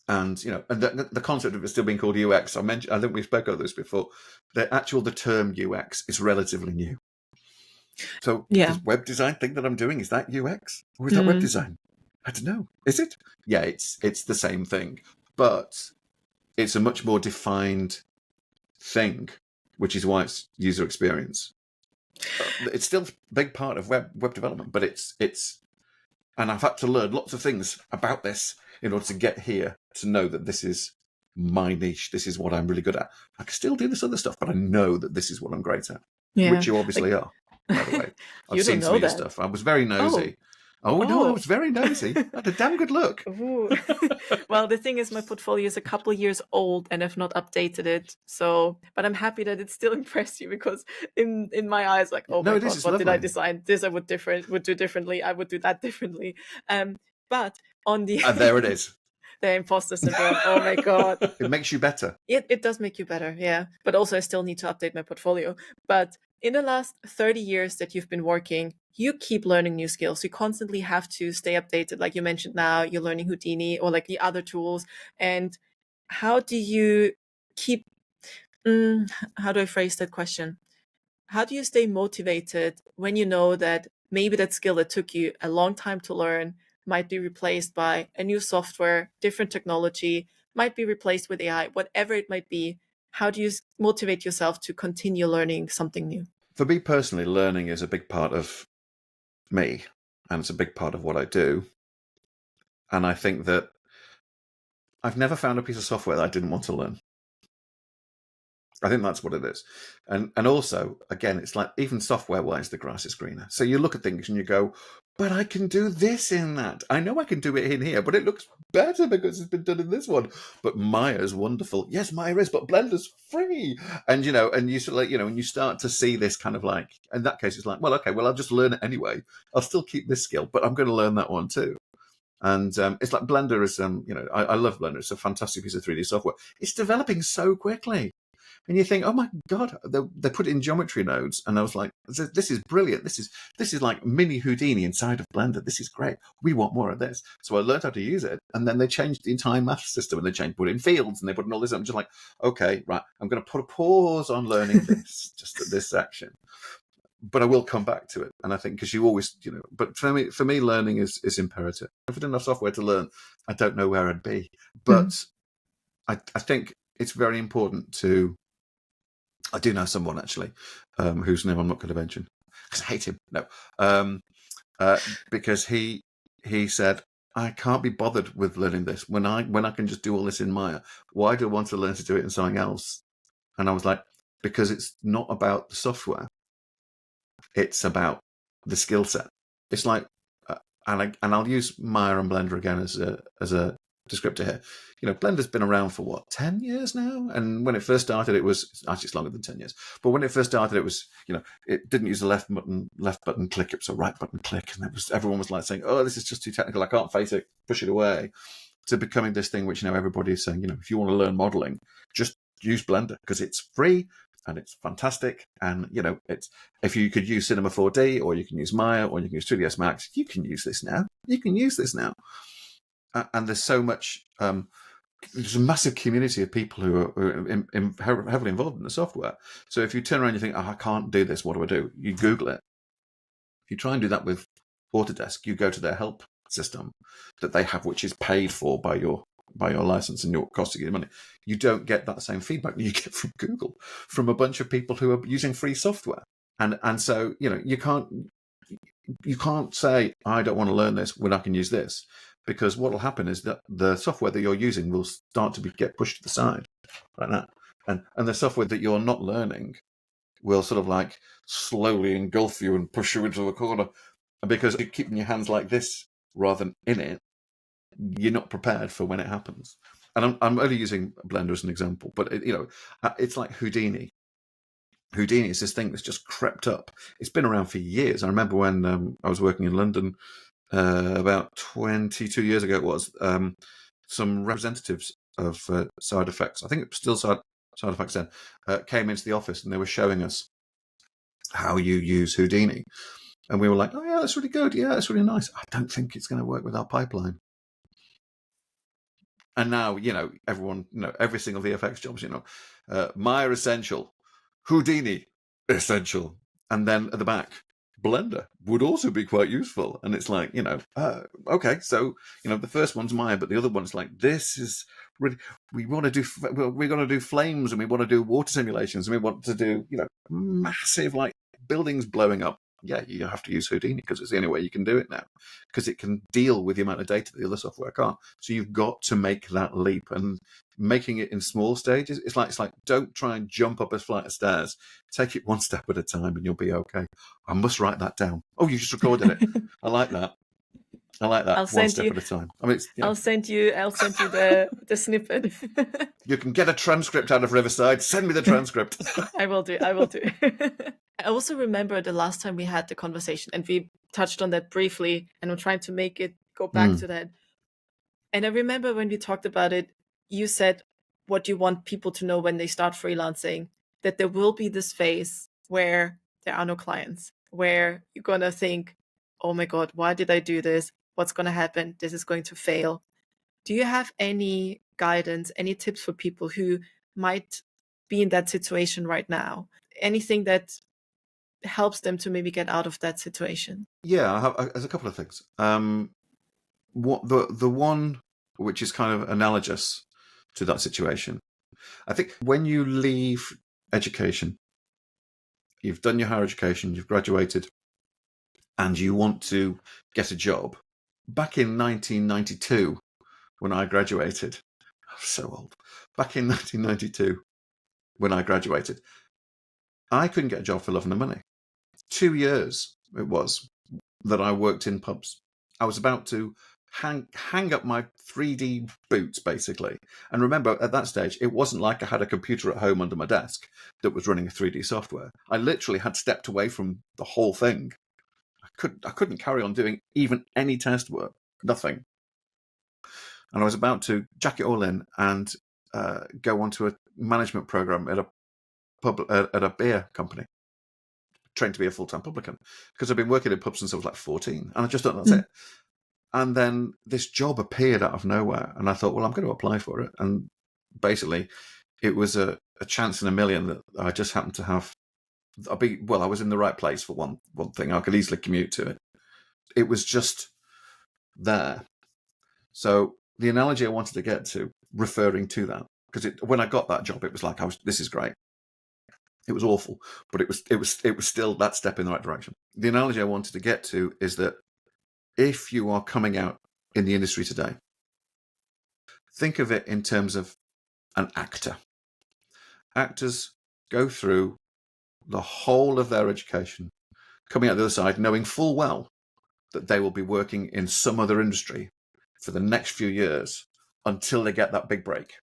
And, and the concept of it still being called UX, I think we spoke of this before. The term UX is relatively new. So this web design thing that I'm doing, is that UX or is that web design? I don't know. Is it? Yeah, it's the same thing, but it's a much more defined thing, which is why it's user experience. It's still a big part of web development, but it's and I've had to learn lots of things about this in order to get here to know that this is my niche. This is what I'm really good at. I can still do this other stuff, but I know that this is what I'm great at, which you obviously are. By the way, I've seen some of your stuff. I was very nosy. Oh, no, I was very nosy. I had a damn good look. Well, the thing is, my portfolio is a couple years old and I've not updated it. So, but I'm happy that it still impressed you because in my eyes, like, oh my God, what did I design? This I would do differently. I would do that differently. But on the there it is. The imposter syndrome. Oh my God. It makes you better. It does make you better, yeah. But also I still need to update my portfolio. But in the last 30 years that you've been working, you keep learning new skills. You constantly have to stay updated. Like you mentioned now, you're learning Houdini or like the other tools. And how do you keep, how do I phrase that question? How do you stay motivated when you know that maybe that skill that took you a long time to learn might be replaced by a new software, different technology, might be replaced with AI, whatever it might be? How do you motivate yourself to continue learning something new? For me personally, learning is a big part of me, and it's a big part of what I do. And I think that I've never found a piece of software that I didn't want to learn. I think that's what it is. And also, again, it's like even software-wise, the grass is greener. So you look at things and you go, but I can do this in that. I know I can do it in here, but it looks better because it's been done in this one. But Mayr's wonderful. Yes, Mayr is, but Blender's free. And, and you sort of like, and you start to see this kind of like, in that case, it's like, well, okay, well, I'll just learn it anyway. I'll still keep this skill, but I'm going to learn that one too. And it's like Blender is, I love Blender. It's a fantastic piece of 3D software. It's developing so quickly. And you think, oh my God, they put it in geometry nodes. And I was like, this is brilliant. This is like mini Houdini inside of Blender. This is great. We want more of this. So I learned how to use it. And then they changed the entire math system, and they put in fields, and they put in all this. I'm just like, okay, right, I'm going to put a pause on learning this just at this section. But I will come back to it. And I think because you always, but for me, learning is imperative. If I didn't have software to learn, I don't know where I'd be. But I think it's very important to, I do know someone actually, whose name I'm not going to mention because I hate him. No, because he said, I can't be bothered with learning this when I can just do all this in Mayr. Why do I want to learn to do it in something else? And I was like, because it's not about the software. It's about the skill set. It's like, and I'll use Mayr and Blender again as a descriptor here. Blender's been around for what, 10 years now? And when it first started, actually it's longer than 10 years. But when it first started, it was, it didn't use the left button click, it was a right button click. And everyone was like saying, oh, this is just too technical, I can't face it, push it away. To becoming this thing which everybody is saying, if you want to learn modeling, just use Blender because it's free and it's fantastic. And it's, if you could use Cinema 4D, or you can use Mayr, or you can use 3ds Max, you can use this now. And there's so much. There's a massive community of people who are heavily involved in the software. So if you turn around and you think, oh, I can't do this, what do I do? You Google it. If you try and do that with Autodesk, you go to their help system that they have, which is paid for by your license and your cost of your money. You don't get that same feedback that you get from Google, from a bunch of people who are using free software. And so, you can't say, I don't want to learn this when I can use this. Because what will happen is that the software that you're using will start to get pushed to the side like that. And the software that you're not learning will sort of like slowly engulf you and push you into a corner. And because you're keeping your hands like this rather than in it, you're not prepared for when it happens. And I'm only using Blender as an example, but it's like Houdini. Houdini is this thing that's just crept up. It's been around for years. I remember when I was working in London, about 22 years ago, it was, some representatives of Side Effects, I think it was still Side Effects then, came into the office and they were showing us how you use Houdini. And we were like, oh yeah, that's really good. Yeah, that's really nice. I don't think it's going to work with our pipeline. And now, everyone, every single VFX jobs, Mayr essential, Houdini essential. And then at the back, Blender would also be quite useful. And it's like, okay, so, the first one's Mayr, but the other one's like, this is really, we're going to do flames, and we want to do water simulations, and we want to do, massive, like, buildings blowing up. Yeah, you have to use Houdini because it's the only way you can do it now, because it can deal with the amount of data that the other software can't. So you've got to make that leap, and making it in small stages. It's like don't try and jump up a flight of stairs. Take it one step at a time, and you'll be okay. I must write that down. Oh, you just recorded it. I like that. One step at a time. I mean, I'll send you the snippet. You can get a transcript out of Riverside. Send me the transcript. I will do. I also remember the last time we had the conversation, and we touched on that briefly, and I'm trying to make it go back to that. And I remember when we talked about it, you said what you want people to know when they start freelancing, that there will be this phase where there are no clients, where you're going to think, oh my God, why did I do this? What's going to happen? This is going to fail. Do you have any guidance, any tips for people who might be in that situation right now? Anything that helps them to maybe get out of that situation? Yeah, there's a couple of things. What the one which is kind of analogous to that situation, I think when you leave education, you've done your higher education, you've graduated, and you want to get a job. Back in 1992, when I graduated, I'm so old. Back in 1992, when I graduated, I couldn't get a job for love and the money. 2 years it was that I worked in pubs. I was about to hang up my 3D boots, basically. And remember, at that stage, it wasn't like I had a computer at home under my desk that was running a 3D software. I literally had stepped away from the whole thing. I couldn't carry on doing even any test work, nothing. And I was about to jack it all in and go onto a management program at a at a beer company, trained to be a full-time publican, because I've been working in pubs since I was like 14, and I just thought that's it. And then this job appeared out of nowhere, and I thought, well, I'm going to apply for it. And basically, it was a chance in a million that I just happened to have. I was in the right place for one thing. I could easily commute to it. It was just there. So the analogy I wanted to get to, referring to that, because when I got that job, it was like, this is great. It was awful, but it was still that step in the right direction. The analogy I wanted to get to is that if you are coming out in the industry today, think of it in terms of an actor. Actors go through the whole of their education, coming out the other side, knowing full well that they will be working in some other industry for the next few years until they get that big break.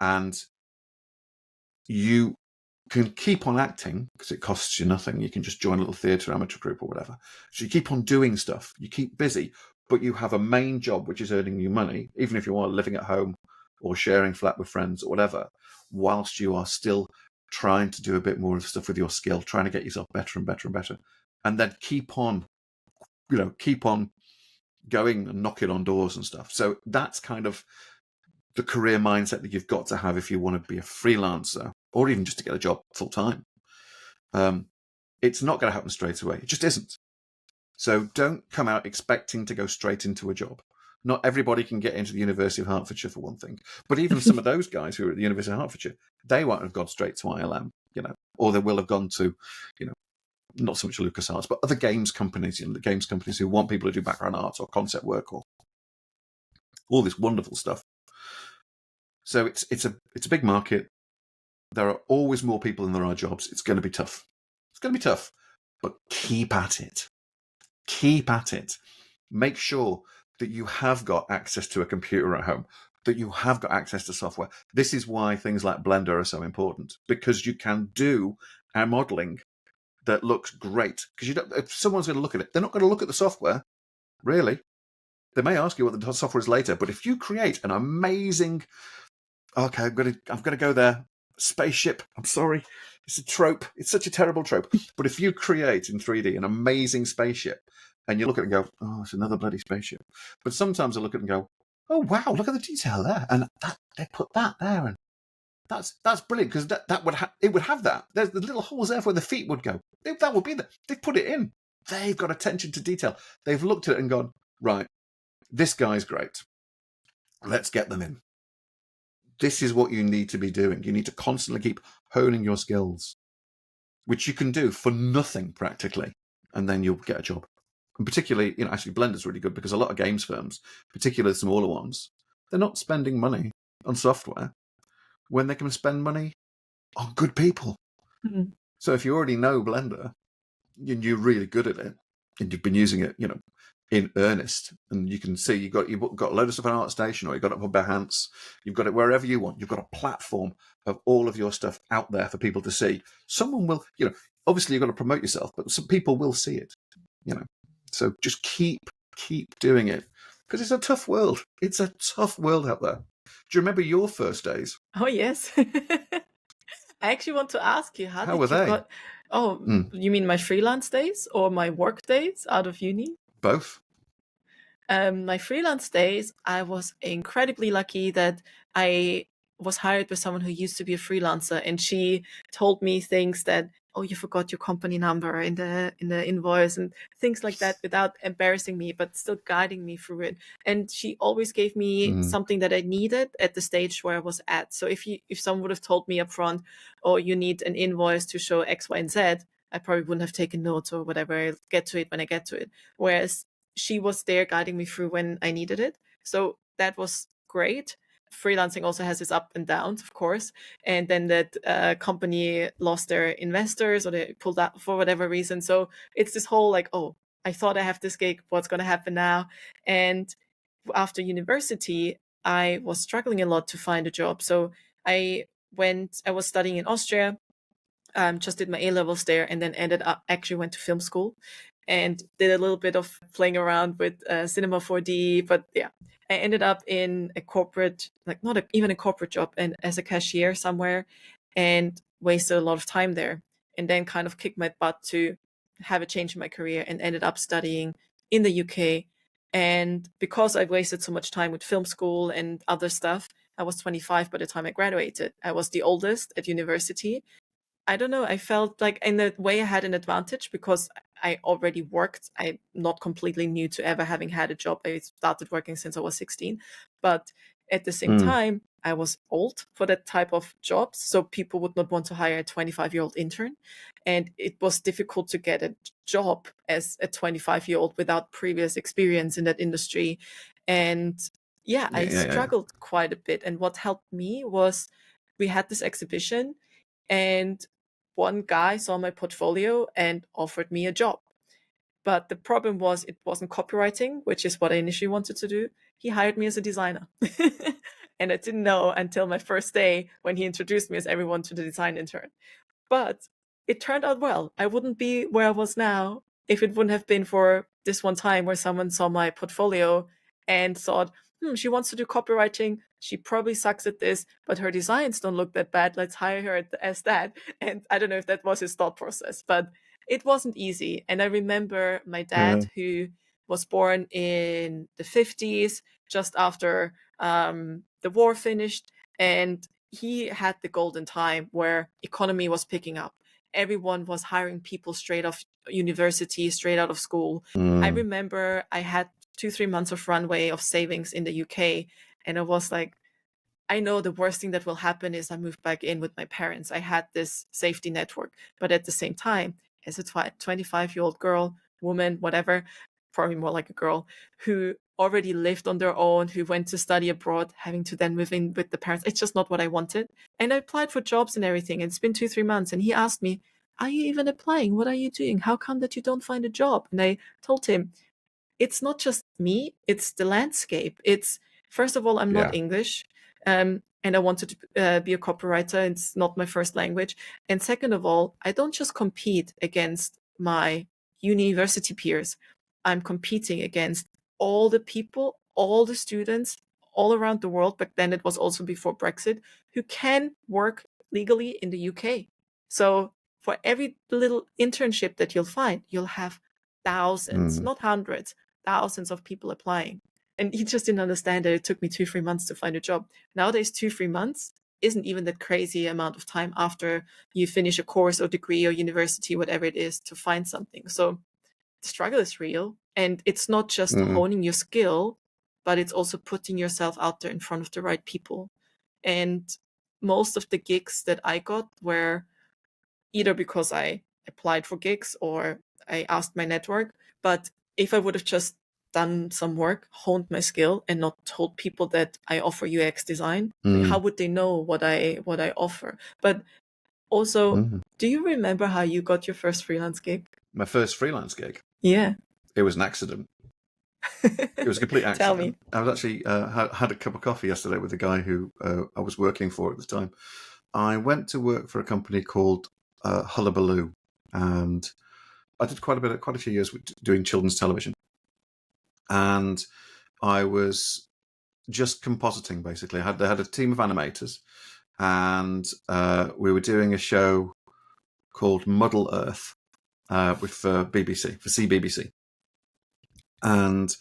And you can keep on acting because it costs you nothing. You can just join a little theatre amateur group or whatever. So you keep on doing stuff. You keep busy, but you have a main job which is earning you money, even if you are living at home or sharing flat with friends or whatever, whilst you are still trying to do a bit more of stuff with your skill, trying to get yourself better and better and better. And then keep on going and knocking on doors and stuff. So that's kind of the career mindset that you've got to have if you want to be a freelancer, or even just to get a job full time. It's not going to happen straight away. It just isn't. So don't come out expecting to go straight into a job. Not everybody can get into the University of Hertfordshire, for one thing. But even some of those guys who are at the University of Hertfordshire, they won't have gone straight to ILM, or they will have gone to, not so much LucasArts, but other games companies, the games companies who want people to do background art or concept work or all this wonderful stuff. So it's a big market. There are always more people than there are jobs. It's going to be tough. It's going to be tough, but keep at it. Keep at it. Make sure that you have got access to a computer at home, that you have got access to software. This is why things like Blender are so important, because you can do our modeling that looks great. Because if someone's going to look at it, they're not going to look at the software, really. They may ask you what the software is later, but if you create an amazing, okay, I'm going to go there. Spaceship. I'm sorry. It's a trope. It's such a terrible trope. But if you create in 3D an amazing spaceship and you look at it and go, oh, it's another bloody spaceship. But sometimes I look at it and go, oh, wow, look at the detail there. And they put that there. And that's brilliant, because it would have that. There's the little holes there where the feet would go. That would be there. They've put it in. They've got attention to detail. They've looked at it and gone, right, this guy's great. Let's get them in. This is what you need to be doing. You need to constantly keep honing your skills, which you can do for nothing practically, and then you'll get a job. And particularly, actually Blender's really good, because a lot of games firms, particularly the smaller ones, they're not spending money on software when they can spend money on good people. Mm-hmm. So if you already know Blender and you're really good at it and you've been using it, in earnest, and you can see you've got a load of stuff on ArtStation, or you've got it on Behance, you've got it wherever you want. You've got a platform of all of your stuff out there for people to see. Someone will, obviously you've got to promote yourself, but some people will see it, So just keep doing it, because it's a tough world. It's a tough world out there. Do you remember your first days? Oh, yes. I actually want to ask you, how were they? You mean my freelance days or my work days out of uni? Both. My freelance days, I was incredibly lucky that I was hired by someone who used to be a freelancer, and she told me things that, oh, you forgot your company number in the invoice and things like that, without embarrassing me, but still guiding me through it. And she always gave me something that I needed at the stage where I was at. So if someone would have told me up front, oh, you need an invoice to show X, Y, and Z, I probably wouldn't have taken notes or whatever. I'll get to it when I get to it. Whereas she was there guiding me through when I needed it. So that was great. Freelancing also has its up and downs, of course. And then that company lost their investors, or they pulled out for whatever reason. So it's this whole like, oh, I thought I have this gig. What's going to happen now? And after university, I was struggling a lot to find a job. So I was studying in Austria, just did my A-levels there, and then actually went to film school and did a little bit of playing around with Cinema 4D. But yeah, I ended up in a corporate, like not even a corporate job, and as a cashier somewhere. And wasted a lot of time there, and then kind of kicked my butt to have a change in my career and ended up studying in the UK. And because I wasted so much time with film school and other stuff, I was 25 by the time I graduated. I was the oldest at university. I don't know. I felt like in a way I had an advantage because I already worked. I'm not completely new to ever having had a job. I started working since I was 16. But at the same time, I was old for that type of jobs. So people would not want to hire a 25-year-old intern. And it was difficult to get a job as a 25-year-old without previous experience in that industry. And yeah, I struggled quite a bit. And what helped me was we had this exhibition, and one guy saw my portfolio and offered me a job. But the problem was it wasn't copywriting, which is what I initially wanted to do. He hired me as a designer. And I didn't know until my first day when he introduced me as everyone to the design intern. But it turned out well. I wouldn't be where I was now if it wouldn't have been for this one time where someone saw my portfolio and thought, she wants to do copywriting. She probably sucks at this, but her designs don't look that bad. Let's hire her as that. And I don't know if that was his thought process, but it wasn't easy. And I remember my dad, who was born in the 50s, just after the war finished. And he had the golden time where economy was picking up. Everyone was hiring people straight off university, straight out of school. I remember I had 2-3 months of runway of savings in the UK. And I was like, I know the worst thing that will happen is I move back in with my parents. I had this safety network. But at the same time, as a 25-year-old girl, woman, whatever, probably more like a girl, who already lived on their own, who went to study abroad, having to then move in with the parents, it's just not what I wanted. And I applied for jobs and everything. And it's been 2-3 months. And he asked me, are you even applying? What are you doing? How come that you don't find a job? And I told him, it's not just me, it's the landscape. It's, first of all, I'm not English. And I wanted to be a copywriter. It's not my first language. And second of all, I don't just compete against my university peers. I'm competing against all the people, all the students all around the world. Back then, it was also before Brexit, who can work legally in the UK. So for every little internship that you'll find, you'll have thousands, not hundreds, thousands of people applying. And he just didn't understand that it took me 2-3 months to find a job. Nowadays, 2-3 months isn't even that crazy amount of time after you finish a course or degree or university, whatever it is, to find something. So the struggle is real. And it's not just honing your skill, but it's also putting yourself out there in front of the right people. And most of the gigs that I got were either because I applied for gigs or I asked my network. But if I would have just done some work, honed my skill, and not told people that I offer UX design, like, how would they know what I offer? But also, do you remember how you got your first freelance gig? My first freelance gig? Yeah. It was an accident. It was a complete accident. Tell me. I was actually had a cup of coffee yesterday with the guy who I was working for at the time. I went to work for a company called Hullabaloo, and I did quite a few years doing children's television. And I was just compositing, basically. They had a team of animators, and we were doing a show called Muddle Earth with BBC, for CBBC. And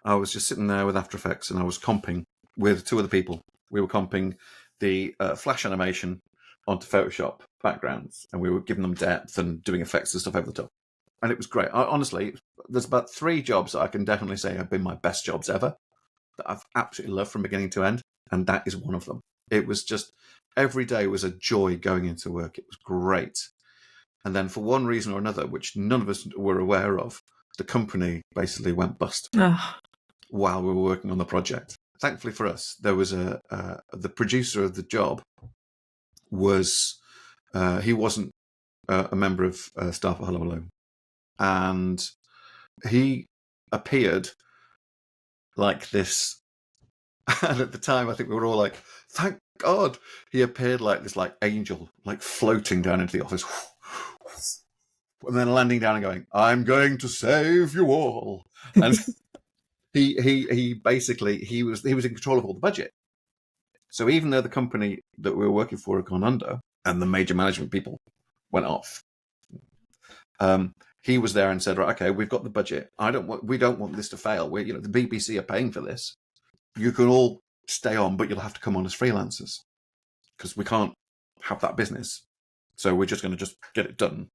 I was just sitting there with After Effects, and I was comping with two other people. We were comping the Flash animation onto Photoshop backgrounds, and we were giving them depth and doing effects and stuff over the top. And it was great. Honestly, there's about 3 jobs that I can definitely say have been my best jobs ever, that I've absolutely loved from beginning to end, and that is one of them. It was just, every day was a joy going into work. It was great. And then for one reason or another, which none of us were aware of, the company basically went bust while we were working on the project. Thankfully for us, there was the producer of the job was, he wasn't a member of staff at Hullabaloo. And he appeared like this. And at the time, I think we were all like, thank God. He appeared like this, like angel, like floating down into the office. And then landing down and going, I'm going to save you all. And he basically, he was in control of all the budget. So even though the company that we were working for had gone under, and the major management people went off. He was there and said, right, okay, we've got the budget. We don't want this to fail. The BBC are paying for this. You can all stay on, but you'll have to come on as freelancers because we can't have that business. So we're just going to just get it done.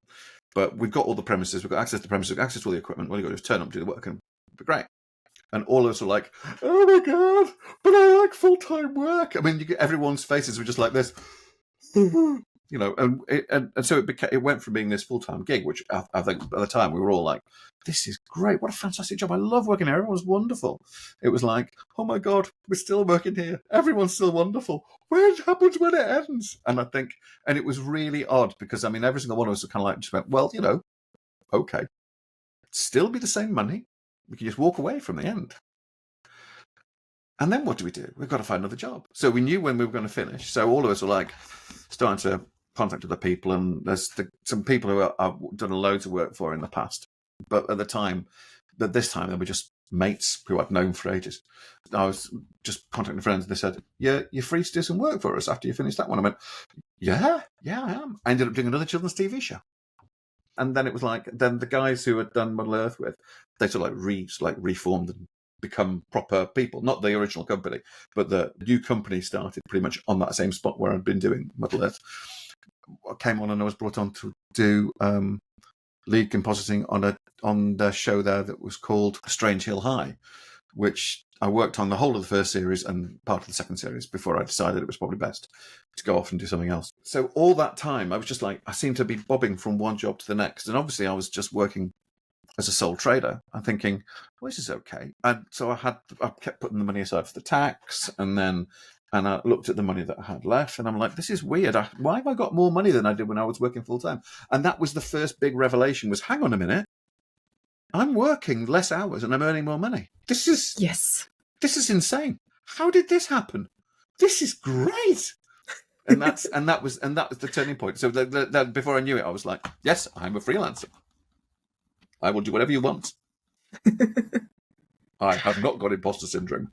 But we've got all the premises, we've got access to the premises, we've got access to all the equipment. All you've got to do is turn up, do the work, and it'll be great. And all of us were like, oh my God, but I like full-time work. I mean, everyone's faces were just like this. And so it went from being this full-time gig, which I think by the time we were all like, this is great. What a fantastic job. I love working here. Everyone's wonderful. It was like, oh my God, we're still working here. Everyone's still wonderful. What happens when it ends? And it was really odd because, I mean, every single one of us was kind of like, just went, well, okay, still be the same money. We can just walk away from the end. And then what do? We've got to find another job. So we knew when we were going to finish. So all of us were like starting to contact other people. And there's some people who I've done loads of work for in the past. But at this time, they were just mates who I'd known for ages. I was just contacting friends. They said, yeah, you're free to do some work for us after you finish that one. I went, yeah, I am. I ended up doing another children's TV show. And then it was like, then the guys who had done Model Earth with, they sort of reformed and become proper people. Not the original company, but the new company started pretty much on that same spot where I'd been doing Model Earth. I came on and I was brought on to do lead compositing on the show there that was called Strange Hill High, which I worked on the whole of the first series and part of the second series before I decided it was probably best to go off and do something else. So all that time, I was just like, I seemed to be bobbing from one job to the next. And obviously I was just working as a sole trader. I'm thinking, well, this is okay. And so I kept putting the money aside for the tax, and I looked at the money that I had left, and I'm like, this is weird. Why have I got more money than I did when I was working full time? And that was the first big revelation was, hang on a minute. I'm working less hours and I'm earning more money. This is insane. How did this happen? This is great. And that was the turning point. So before I knew it, I was like, yes, I'm a freelancer. I will do whatever you want. I have not got imposter syndrome.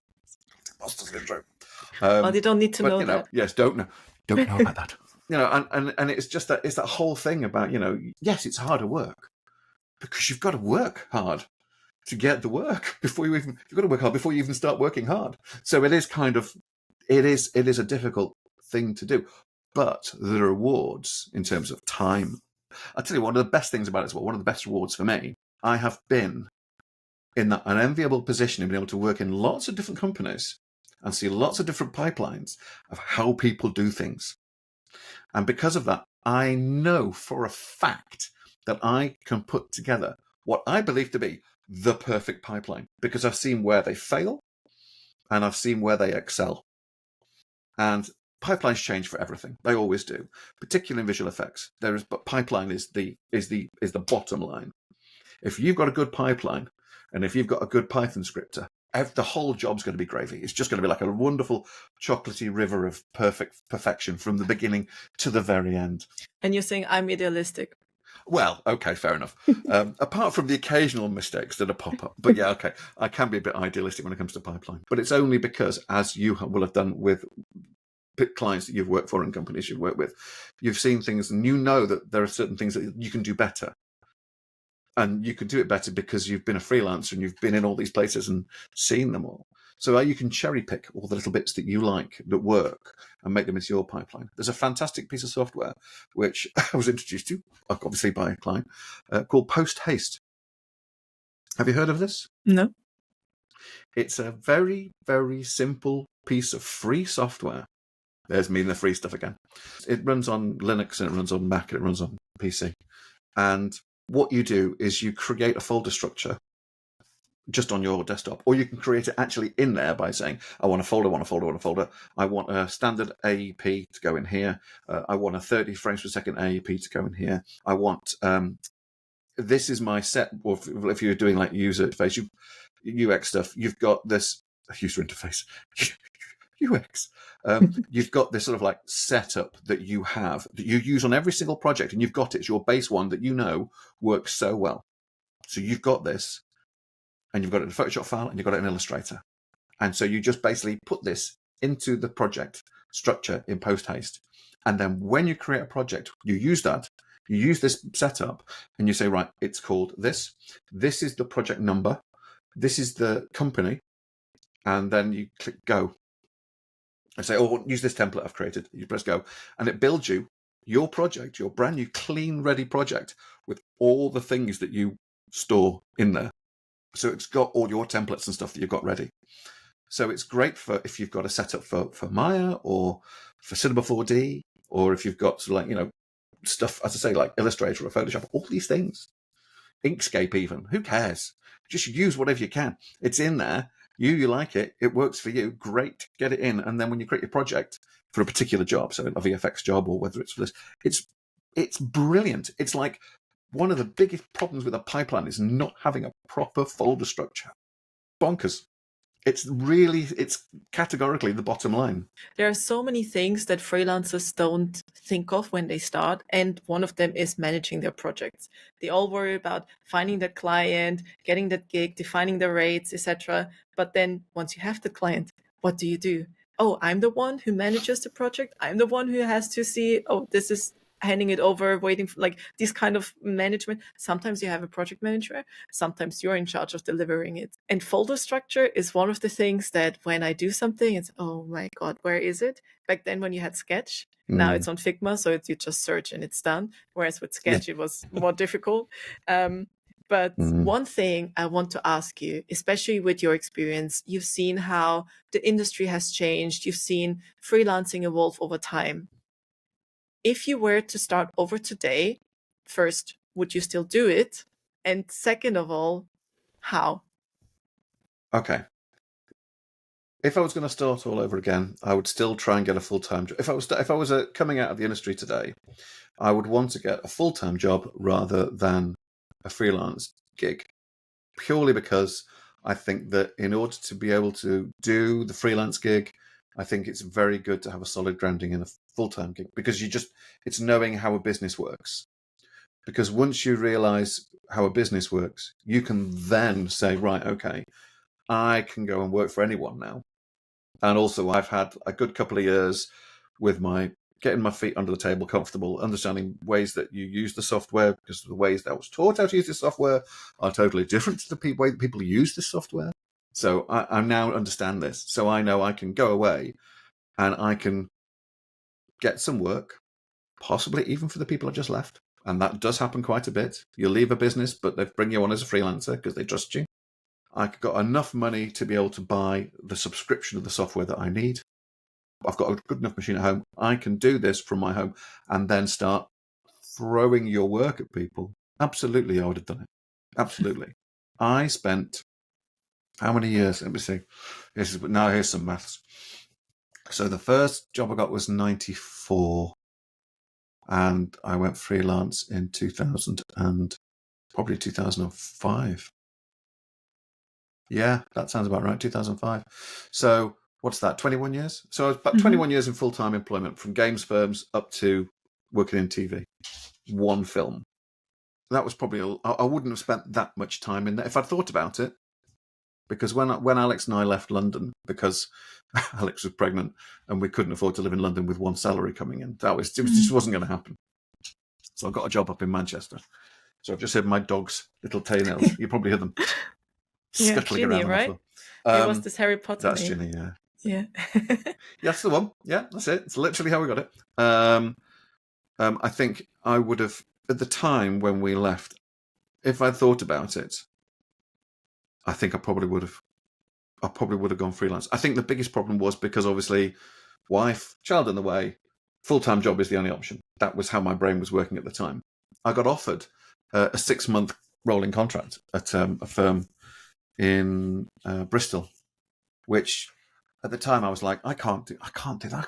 Well, you don't need to know that. Yes, don't know about that. And it's just it's that whole thing about, yes, it's harder work because you've got to work hard to get the work you've got to work hard before you even start working hard. So it is it is a difficult thing to do, but the rewards in terms of time, I'll tell you, one of the best things about it as well, one of the best rewards for me, I have been in an enviable position of being able to work in lots of different companies and see lots of different pipelines of how people do things. And because of that, I know for a fact that I can put together what I believe to be the perfect pipeline, because I've seen where they fail and I've seen where they excel. And pipelines change for everything. They always do, particularly in visual effects. But pipeline is the bottom line. If you've got a good pipeline and if you've got a good Python scripter, the whole job's going to be gravy. It's just going to be like a wonderful chocolatey river of perfection from the beginning to the very end. And you're saying I'm idealistic. Well, okay, fair enough. Apart from the occasional mistakes that pop up. But yeah, okay, I can be a bit idealistic when it comes to pipeline. But it's only because, as you will have done with clients that you've worked for and companies you've worked with, you've seen things and you know that there are certain things that you can do better. And you can do it better because you've been a freelancer and you've been in all these places and seen them all. So you can cherry pick all the little bits that you like that work and make them into your pipeline. There's a fantastic piece of software which I was introduced to, obviously by a client, called Post Haste. Have you heard of this? No. It's a very, very simple piece of free software. There's me and the free stuff again. It runs on Linux and it runs on Mac and it runs on PC. And what you do is you create a folder structure just on your desktop, or you can create it actually in there by saying, I want a folder, I want a standard AEP to go in here. I want a 30 frames per second AEP to go in here. I want, this is my set, or if you're doing like user interface, UX stuff, you've got this user interface, UX. You've got this sort of like setup that you have that you use on every single project, and you've got it's your base one that works so well. So you've got this, and you've got it in a Photoshop file, and you've got it in Illustrator, and so you just basically put this into the project structure in Post Haste, And then when you create a project, you use this setup, and you say, right, it's called this. This is the project number. This is the company. And then you click go. And say, oh, use this template I've created. You press go. And it builds you your project, your brand new clean, ready project with all the things that you store in there. So it's got all your templates and stuff that you've got ready. So it's great for if you've got a setup for Mayr or for Cinema 4D, or if you've got sort of like, stuff, as I say, like Illustrator or Photoshop, all these things. Inkscape even, who cares? Just use whatever you can. It's in there. You like it. It works for you. Great. Get it in. And then when you create your project for a particular job, so a VFX job or whether it's for this, it's brilliant. It's like one of the biggest problems with a pipeline is not having a proper folder structure. Bonkers. It's categorically the bottom line. There are so many things that freelancers don't think of when they start, and one of them is managing their projects. They all worry about finding that client, getting that gig, defining the rates, etc. But then once you have the client, what do? Oh, I'm the one who manages the project. I'm the one who has to see, oh, this is handing it over, waiting for like this kind of management. Sometimes you have a project manager, sometimes you're in charge of delivering it. And folder structure is one of the things that when I do something, it's, oh my God, where is it? Back then when you had Sketch, now it's on Figma, so you just search and it's done. Whereas with Sketch, it was more difficult. But one thing I want to ask you, especially with your experience, you've seen how the industry has changed. You've seen freelancing evolve over time. If you were to start over today, first, would you still do it? And second of all, how? Okay. If I was going to start all over again, I would still try and get a full-time job. If I was coming out of the industry today, I would want to get a full-time job rather than a freelance gig, purely because I think that in order to be able to do the freelance gig, I think it's very good to have a solid grounding in a full-time gig, because it's knowing how a business works. Because once you realize how a business works, you can then say, right, okay, I can go and work for anyone now. And also I've had a good couple of years with getting my feet under the table, comfortable, understanding ways that you use the software, because the ways that I was taught how to use this software are totally different to the way that people use this software. So I now understand this. So I know I can go away and I can get some work, possibly even for the people I've just left. And that does happen quite a bit. You leave a business, but they bring you on as a freelancer because they trust you. I've got enough money to be able to buy the subscription of the software that I need. I've got a good enough machine at home. I can do this from my home and then start throwing your work at people. Absolutely, I would have done it. Absolutely. I spent how many years? Let me see. Here's some maths. So the first job I got was 94, and I went freelance in 2000 and probably 2005. Yeah, that sounds about right. 2005. So what's that? 21 years. So I was about 21 years in full-time employment, from games firms up to working in TV. One film. That was probably I wouldn't have spent that much time in there if I'd thought about it. Because when Alex and I left London, because Alex was pregnant and we couldn't afford to live in London with one salary coming in, it just wasn't going to happen. So I got a job up in Manchester. So I've just heard my dog's little tailnails. You probably hear them scuttling Ginny, around right? on the floor. It was this Harry Potter That's name. Ginny, yeah. Yeah. That's the one. Yeah, that's it. It's literally how we got it. I think I would have, at the time when we left, if I'd thought about it, I think I probably would have gone freelance. I think the biggest problem was because obviously wife, child in the way, full-time job is the only option. That was how my brain was working at the time. I got offered a 6-month rolling contract at a firm in Bristol, which at the time I was like, I can't do that. I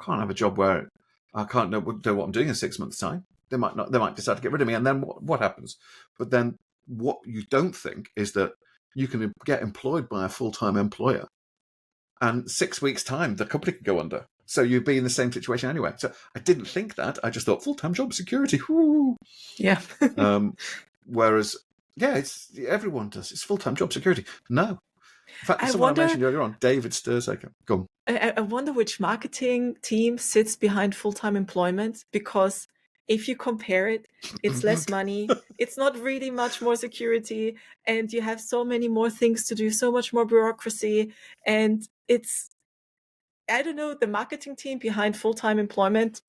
can't have a job where I can't know what I'm doing in 6 months' time. They might decide to get rid of me, and then what happens? But then what you don't think is that you can get employed by a full-time employer, and 6 weeks' time the company could go under. So you'd be in the same situation anyway. So I didn't think that. I just thought full-time job security. Woo. Yeah. Whereas, yeah, everyone does. It's full-time job security. No. In fact, someone I mentioned earlier on, David Sturzaker. Go on. I wonder which marketing team sits behind full-time employment, because if you compare it, it's less money, it's not really much more security, and you have so many more things to do, so much more bureaucracy, and it's, I don't know, the marketing team behind full-time employment,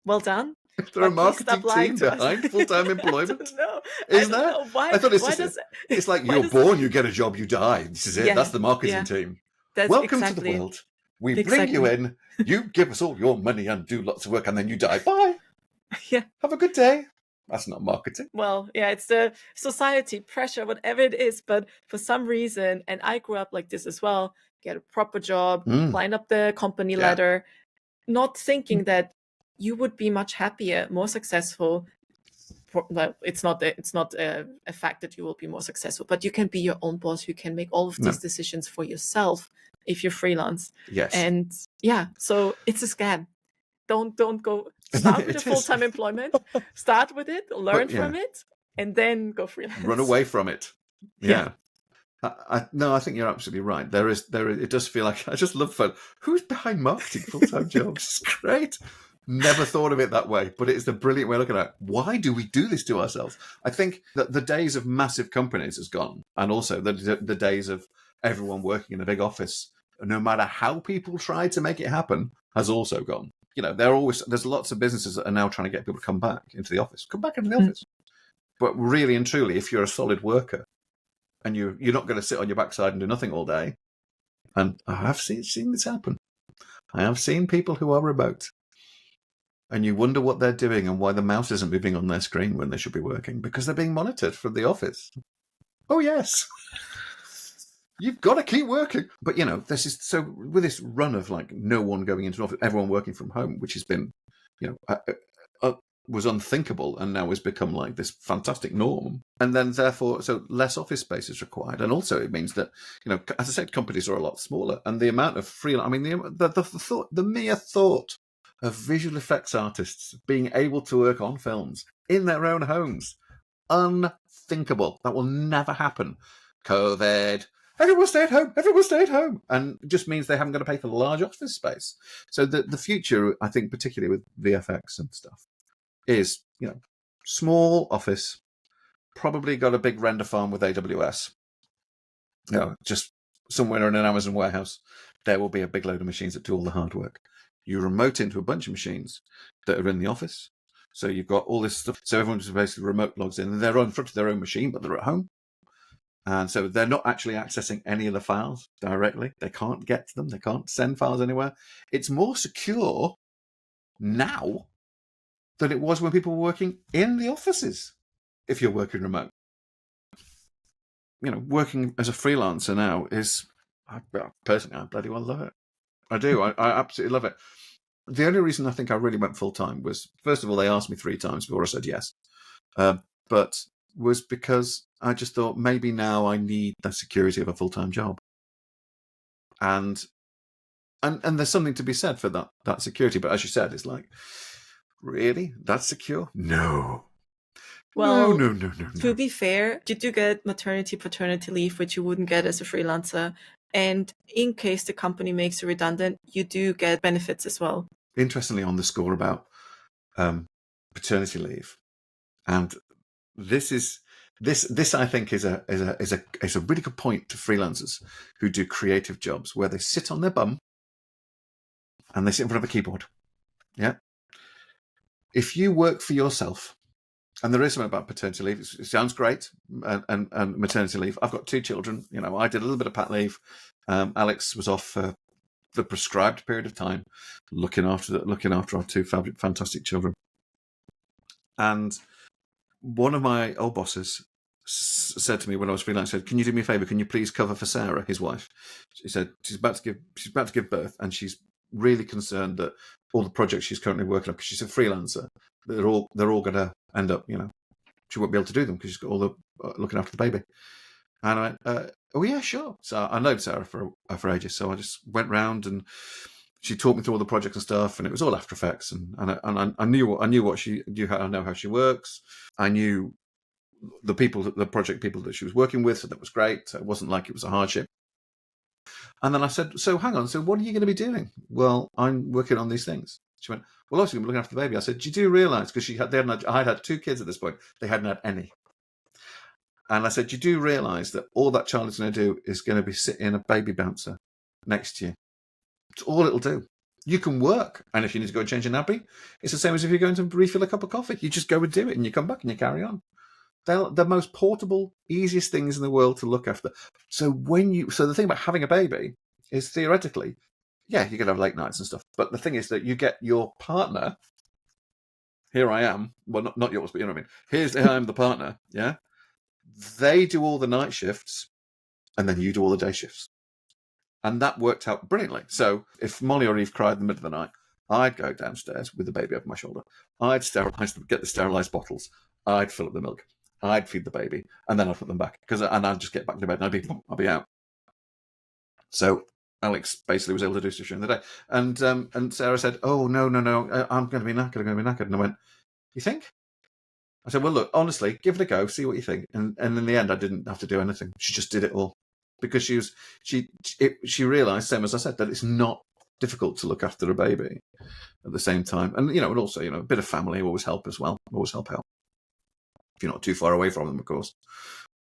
well done. Is there a But please stop marketing lying team to us. behind full-time I employment? don't know. I Is don't there? know why. I thought Why does it's like why you're does born, you get a job, you die. This is it. yeah, That's the marketing yeah. team. That's Welcome to the exactly world. We bring you in, you give us all your money and do lots of work, and then you die. Bye. Yeah. Have a good day. That's not marketing. Well, yeah, it's the society pressure, whatever it is. But for some reason, and I grew up like this as well, get a proper job, line up the company ladder, not thinking that you would be much happier, more successful. Well, it's not a fact that you will be more successful, but you can be your own boss. You can make all of these decisions for yourself if you're freelance. Yes. And yeah, so it's a scam. Don't go start with a full-time employment. Start with it, learn from it, and then go freelance. Run away from it. Yeah. No, I think you're absolutely right. There is. It does feel like, I just love fun. Who's behind marketing full-time jobs? It's great. Never thought of it that way, but it's a brilliant way of looking at it. Why do we do this to ourselves? I think that the days of massive companies has gone, and also the days of everyone working in a big office, no matter how people try to make it happen, has also gone. You know, there's lots of businesses that are now trying to get people to come back into the office. Come back into the office. But really and truly, if you're a solid worker and you're not going to sit on your backside and do nothing all day, and I have seen this happen. I have seen people who are remote, and you wonder what they're doing and why the mouse isn't moving on their screen when they should be working, because they're being monitored from the office. Oh, yes. You've got to keep working. But, you know, so with this run of like no one going into an office, everyone working from home, which has been, you know, was unthinkable and now has become like this fantastic norm. And then therefore, so less office space is required. And also it means that, you know, as I said, companies are a lot smaller, and the amount of freelance, I mean, the mere thought of visual effects artists being able to work on films in their own homes, unthinkable. That will never happen. COVID, everyone stay at home, everyone stay at home. And it just means they haven't got to pay for large office space. So the future, I think, particularly with VFX and stuff, is, you know, small office, probably got a big render farm with AWS, you know, just somewhere in an Amazon warehouse. There will be a big load of machines that do all the hard work. You remote into a bunch of machines that are in the office. So you've got all this stuff. So everyone just basically remote logs in, and they're in front of their own machine, but they're at home. And so they're not actually accessing any of the files directly. They can't get to them. They can't send files anywhere. It's more secure now than it was when people were working in the offices, if you're working remote. You know, working as a freelancer now is, personally, I bloody well love it. I do. I absolutely love it. The only reason I think I really went full-time was, first of all, they asked me 3 times before I said yes. But was because I just thought maybe now I need the security of a full-time job. And there's something to be said for that security. But as you said, it's like, really? That's secure? No. Well, no. To be fair, you do get maternity, paternity leave, which you wouldn't get as a freelancer. And in case the company makes you redundant, you do get benefits as well. Interestingly, on the score about paternity leave, and this I think is a really good point to freelancers who do creative jobs, where they sit on their bum and they sit in front of a keyboard. Yeah. If you work for yourself, and there is something about paternity leave, it sounds great, and maternity leave. I've got 2 children. You know, I did a little bit of pat leave. Alex was off for the prescribed period of time, looking after our 2 fantastic children. And one of my old bosses said to me when I was freelancing, "Can you do me a favor? Can you please cover for Sarah, his wife?" She said she's about to give birth, and she's really concerned that all the projects she's currently working on, because she's a freelancer, they're all going to end up, you know, she won't be able to do them because she's got all the looking after the baby. And I went, oh yeah, sure. So I know Sarah for ages, so I just went round and she talked me through all the projects and stuff, and it was all After Effects, and I knew what she knew. I know how she works. I knew the project people that she was working with, so that was great. So it wasn't like it was a hardship. And then I said, so hang on, so what are you going to be doing? Well, I'm working on these things. She went, well, obviously I'm looking after the baby. I said, you do realise, because I'd had 2 kids at this point, they hadn't had any. And I said, you do realise that all that child is going to do is going to be sitting in a baby bouncer next to you. It's all it'll do. You can work, and if you need to go and change a nappy, it's the same as if you're going to refill a cup of coffee. You just go and do it, and you come back and you carry on. They're the most portable, easiest things in the world to look after. So the thing about having a baby is theoretically, yeah, you can have late nights and stuff. But the thing is that you get your partner. Here I am. Well, not yours, but you know what I mean. I'm the partner. Yeah, they do all the night shifts, and then you do all the day shifts, and that worked out brilliantly. So if Molly or Eve cried in the middle of the night, I'd go downstairs with the baby over my shoulder. I'd sterilize them, get the sterilized bottles. I'd fill up the milk. I'd feed the baby, and then I'd put them back and I'd just get back to bed, and I'll be out. So Alex basically was able to do stuff during the day, and Sarah said, "Oh no, I'm going to be knackered." And I went, "You think?" I said, "Well, look, honestly, give it a go, see what you think." And in the end, I didn't have to do anything. She just did it all because she realised, same as I said, that it's not difficult to look after a baby at the same time, and and also a bit of family always help as well, always help out. If you're not too far away from them, of course.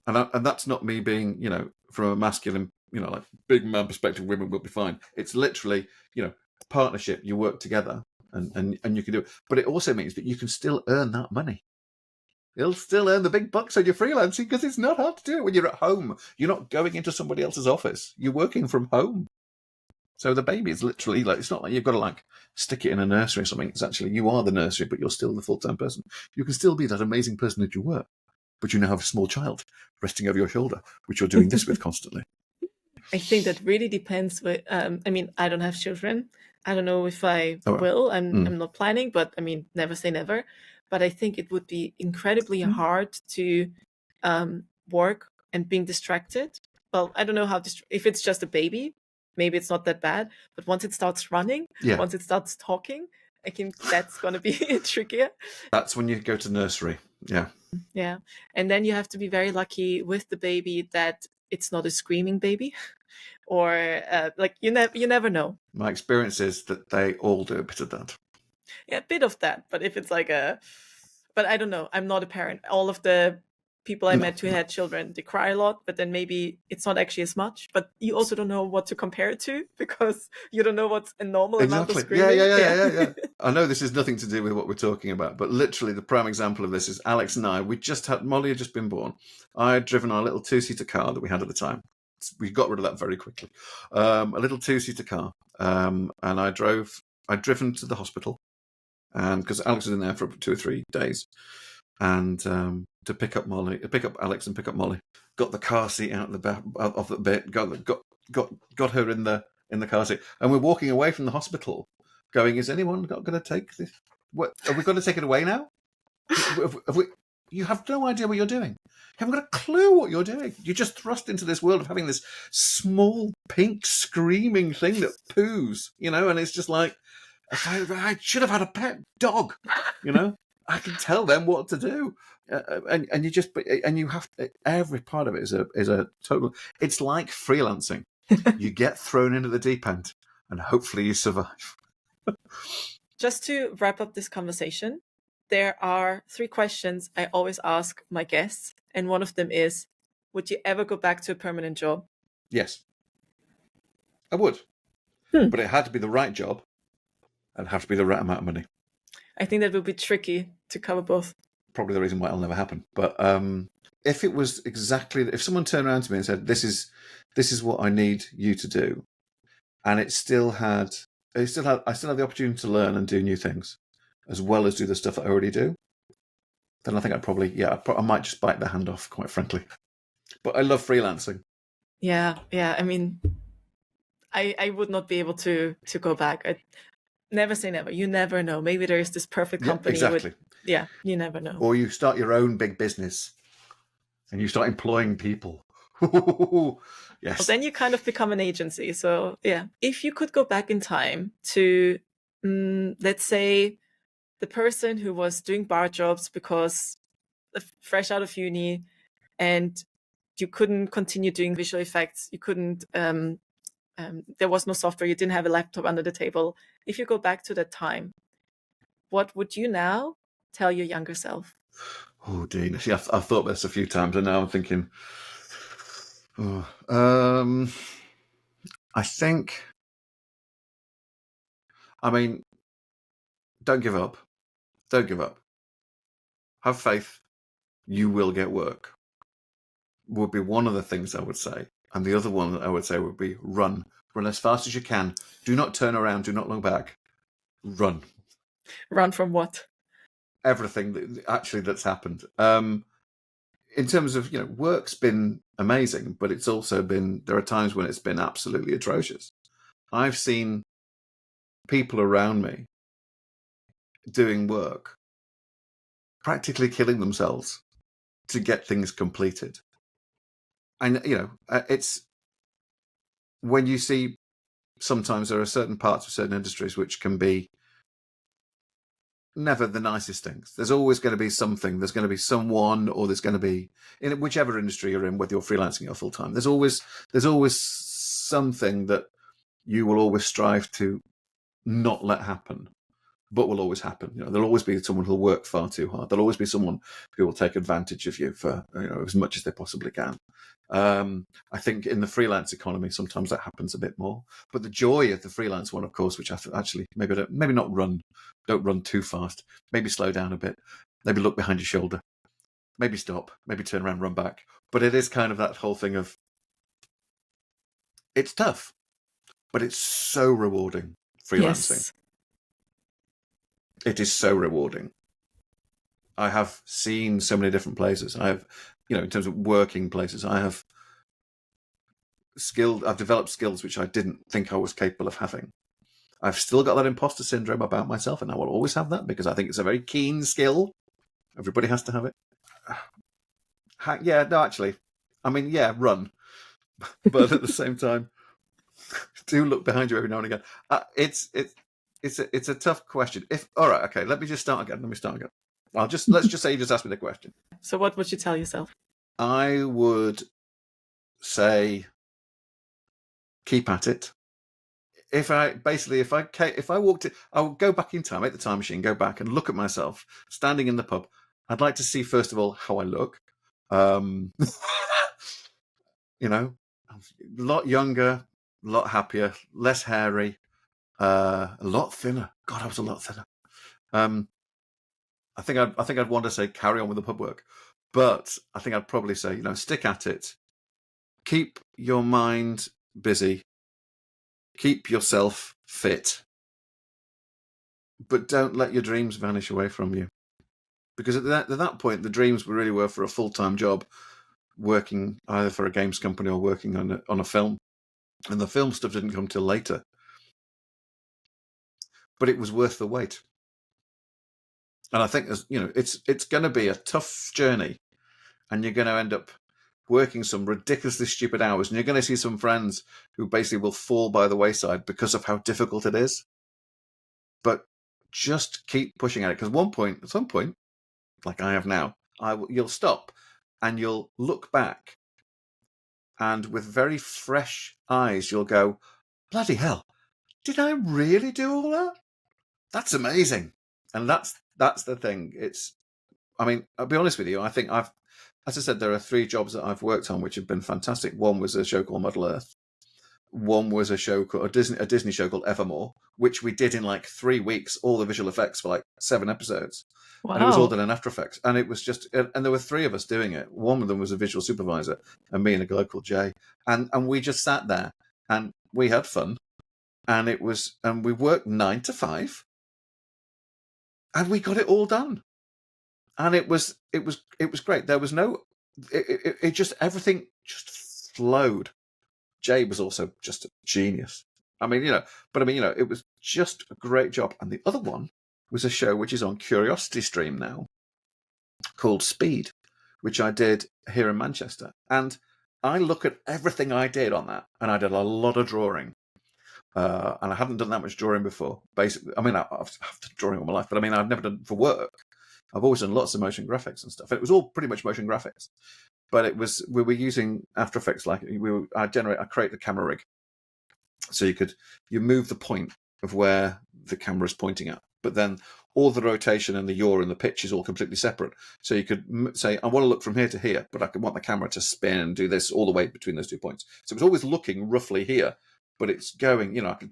And that's not me being, from a masculine, like big man perspective, women will be fine. It's literally, partnership, you work together and you can do it. But it also means that you can still earn that money. You'll still earn the big bucks when you're freelancing because it's not hard to do it when you're at home. You're not going into somebody else's office. You're working from home. So the baby is literally it's not like you've got to stick it in a nursery or something. It's actually, you are the nursery, but you're still the full-time person. You can still be that amazing person at your work, but you now have a small child resting over your shoulder, which you're doing this with constantly. I think that really depends. I don't have children. I don't know if I will. I'm not planning, but never say never. But I think it would be incredibly hard to work and being distracted. Well, I don't know if it's just a baby, maybe it's not that bad. But once it starts running, once it starts talking, I think that's going to be trickier. That's when you go to nursery. Yeah. Yeah. And then you have to be very lucky with the baby that it's not a screaming baby or you never know. My experience is that they all do a bit of that. Yeah, a bit of that. But if it's but I don't know. I'm not a parent. All of the people I met who had children, they cry a lot, but then maybe it's not actually as much. But you also don't know what to compare it to because you don't know what's a normal amount of screaming. Yeah. I know this is nothing to do with what we're talking about, but literally the prime example of this is Alex and I. Molly had just been born. I had driven our little 2-seater car that we had at the time. We got rid of that very quickly. A little 2-seater car, and I'd driven to the hospital, and because Alex was in there for 2 or 3 days, and to pick up Alex and pick up Molly. Got the car seat out of the bit. Got her in the car seat, and we're walking away from the hospital, going, "Is anyone going to take this? What have we got to take it away now? You have no idea what you're doing. You haven't got a clue what you're doing. You're just thrust into this world of having this small pink screaming thing that poos, and it's just like, I should have had a pet dog, I can tell them what to do, and you have to, every part of it is a total. It's like freelancing. You get thrown into the deep end, and hopefully you survive. Just to wrap up this conversation, there are 3 questions I always ask my guests, and one of them is: would you ever go back to a permanent job? Yes, I would, but it had to be the right job, and have to be the right amount of money. I think that would be tricky to cover both. Probably the reason why it'll never happen. But if it was if someone turned around to me and said, "This is what I need you to do," and I still had the opportunity to learn and do new things, as well as do the stuff that I already do, then I think I'd probably, I might just bite the hand off, quite frankly. But I love freelancing. Yeah. I would not be able to go back. Never say never. You never know. Maybe there is this perfect company. Exactly. You never know. Or you start your own big business and you start employing people. Yes. Well, then you kind of become an agency. So yeah, if you could go back in time to, let's say, the person who was doing bar jobs because fresh out of uni, and you couldn't continue doing visual effects, you couldn't there was no software, you didn't have a laptop under the table. If you go back to that time, what would you now tell your younger self? Oh, Dean. See, I've thought this a few times, and now I'm thinking. I think. I mean, don't give up. Don't give up. Have faith. You will get work. Would be one of the things I would say, and the other one that I would say would be run. Run as fast as you can. Do not turn around. Do not look back. Run. Run from what? Everything that's happened. In terms of, work's been amazing, but it's also been, there are times when it's been absolutely atrocious. I've seen people around me doing work, practically killing themselves to get things completed. And, it's when you see, sometimes there are certain parts of certain industries which can be never the nicest things. There's always going to be something. There's going to be someone, or there's going to be, in whichever industry you're in, whether you're freelancing or full time, there's always something that you will always strive to not let happen, but will always happen. There'll always be someone who'll work far too hard. There'll always be someone who will take advantage of you for as much as they possibly can. I think in the freelance economy, sometimes that happens a bit more. But the joy of the freelance one, of course, which I actually maybe not run, don't run too fast. Maybe slow down a bit. Maybe look behind your shoulder. Maybe stop. Maybe turn around, run back. But it is kind of that whole thing of, it's tough, but it's so rewarding. Freelancing. Yes. It is so rewarding. I have seen so many different places. I have, in terms of working places, I've developed skills which I didn't think I was capable of having. I've still got that imposter syndrome about myself, and I will always have that because I think it's a very keen skill. Everybody has to have it. Run. But at the same time, do look behind you every now and again. It's a tough question. All right, okay, let me start again. Let's just say you just asked me the question. So what would you tell yourself? I would say keep at it. If I walked it, I would go back in time, make the time machine, go back and look at myself standing in the pub. I'd like to see, first of all, how I look. A lot younger, a lot happier, less hairy, a lot thinner. God, I was a lot thinner. I think I'd want to say carry on with the pub work, but I think I'd probably say, stick at it, keep your mind busy, keep yourself fit, but don't let your dreams vanish away from you. Because at that point, the dreams really were for a full-time job, working either for a games company or working on a film. And the film stuff didn't come till later. But it was worth the wait. And I think, it's going to be a tough journey. And you're going to end up working some ridiculously stupid hours. And you're going to see some friends who basically will fall by the wayside because of how difficult it is. But just keep pushing at it. Because at some point, like I have now, you'll stop and you'll look back. And with very fresh eyes, you'll go, bloody hell, did I really do all that? That's amazing. And that's the thing. I'll be honest with you. I think as I said, there are 3 jobs that I've worked on which have been fantastic. One was a show called Model Earth. One was a show called a Disney show called Evermore, which we did in like 3 weeks, all the visual effects for like 7 episodes. Wow. And it was all done in After Effects. And it was and there were 3 of us doing it. One of them was a visual supervisor, and me and a guy called Jay. And we just sat there and we had fun. And we worked 9 to 5. And we got it all done. And it was great. There was everything just flowed. Jay was also just a genius. It was just a great job. And the other one was a show which is on Curiosity Stream now called Speed, which I did here in Manchester. And I look at everything I did on that, and I did a lot of drawing. And I hadn't done that much drawing before. Basically, I've done drawing all my life, but I've never done it for work. I've always done lots of motion graphics and stuff. It was all pretty much motion graphics. But we were using After Effects. I create the camera rig, So you move the point of where the camera is pointing at, but then all the rotation and the yaw and the pitch is all completely separate. So you could say, I want to look from here to here, but I want the camera to spin and do this all the way between those 2 points. So it's always looking roughly here, but it's going, I could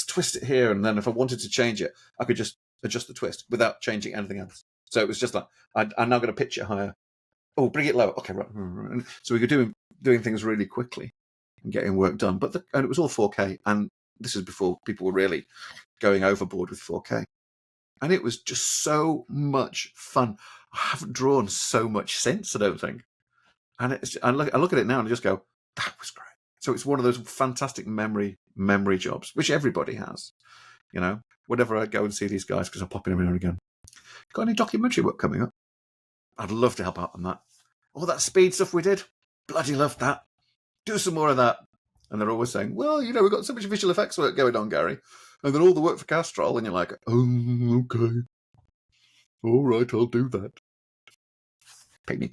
twist it here. And then if I wanted to change it, I could just adjust the twist without changing anything else. So it was just like, I'm now going to pitch it higher. Oh, bring it lower. Okay, right. So we were doing things really quickly and getting work done. And it was all 4K. And this is before people were really going overboard with 4K. And it was just so much fun. I haven't drawn so much since, I don't think. And I look at it now and I just go, that was great. So it's one of those fantastic memory jobs, which everybody has. Whenever I go and see these guys, because I pop in every now and again. Got any documentary work coming up? I'd love to help out on that. All that speed stuff we did, bloody loved that. Do some more of that. And they're always saying, well, we've got so much visual effects work going on, Gary. And then all the work for Castrol, and you're like, oh, okay. All right, I'll do that. Pay me.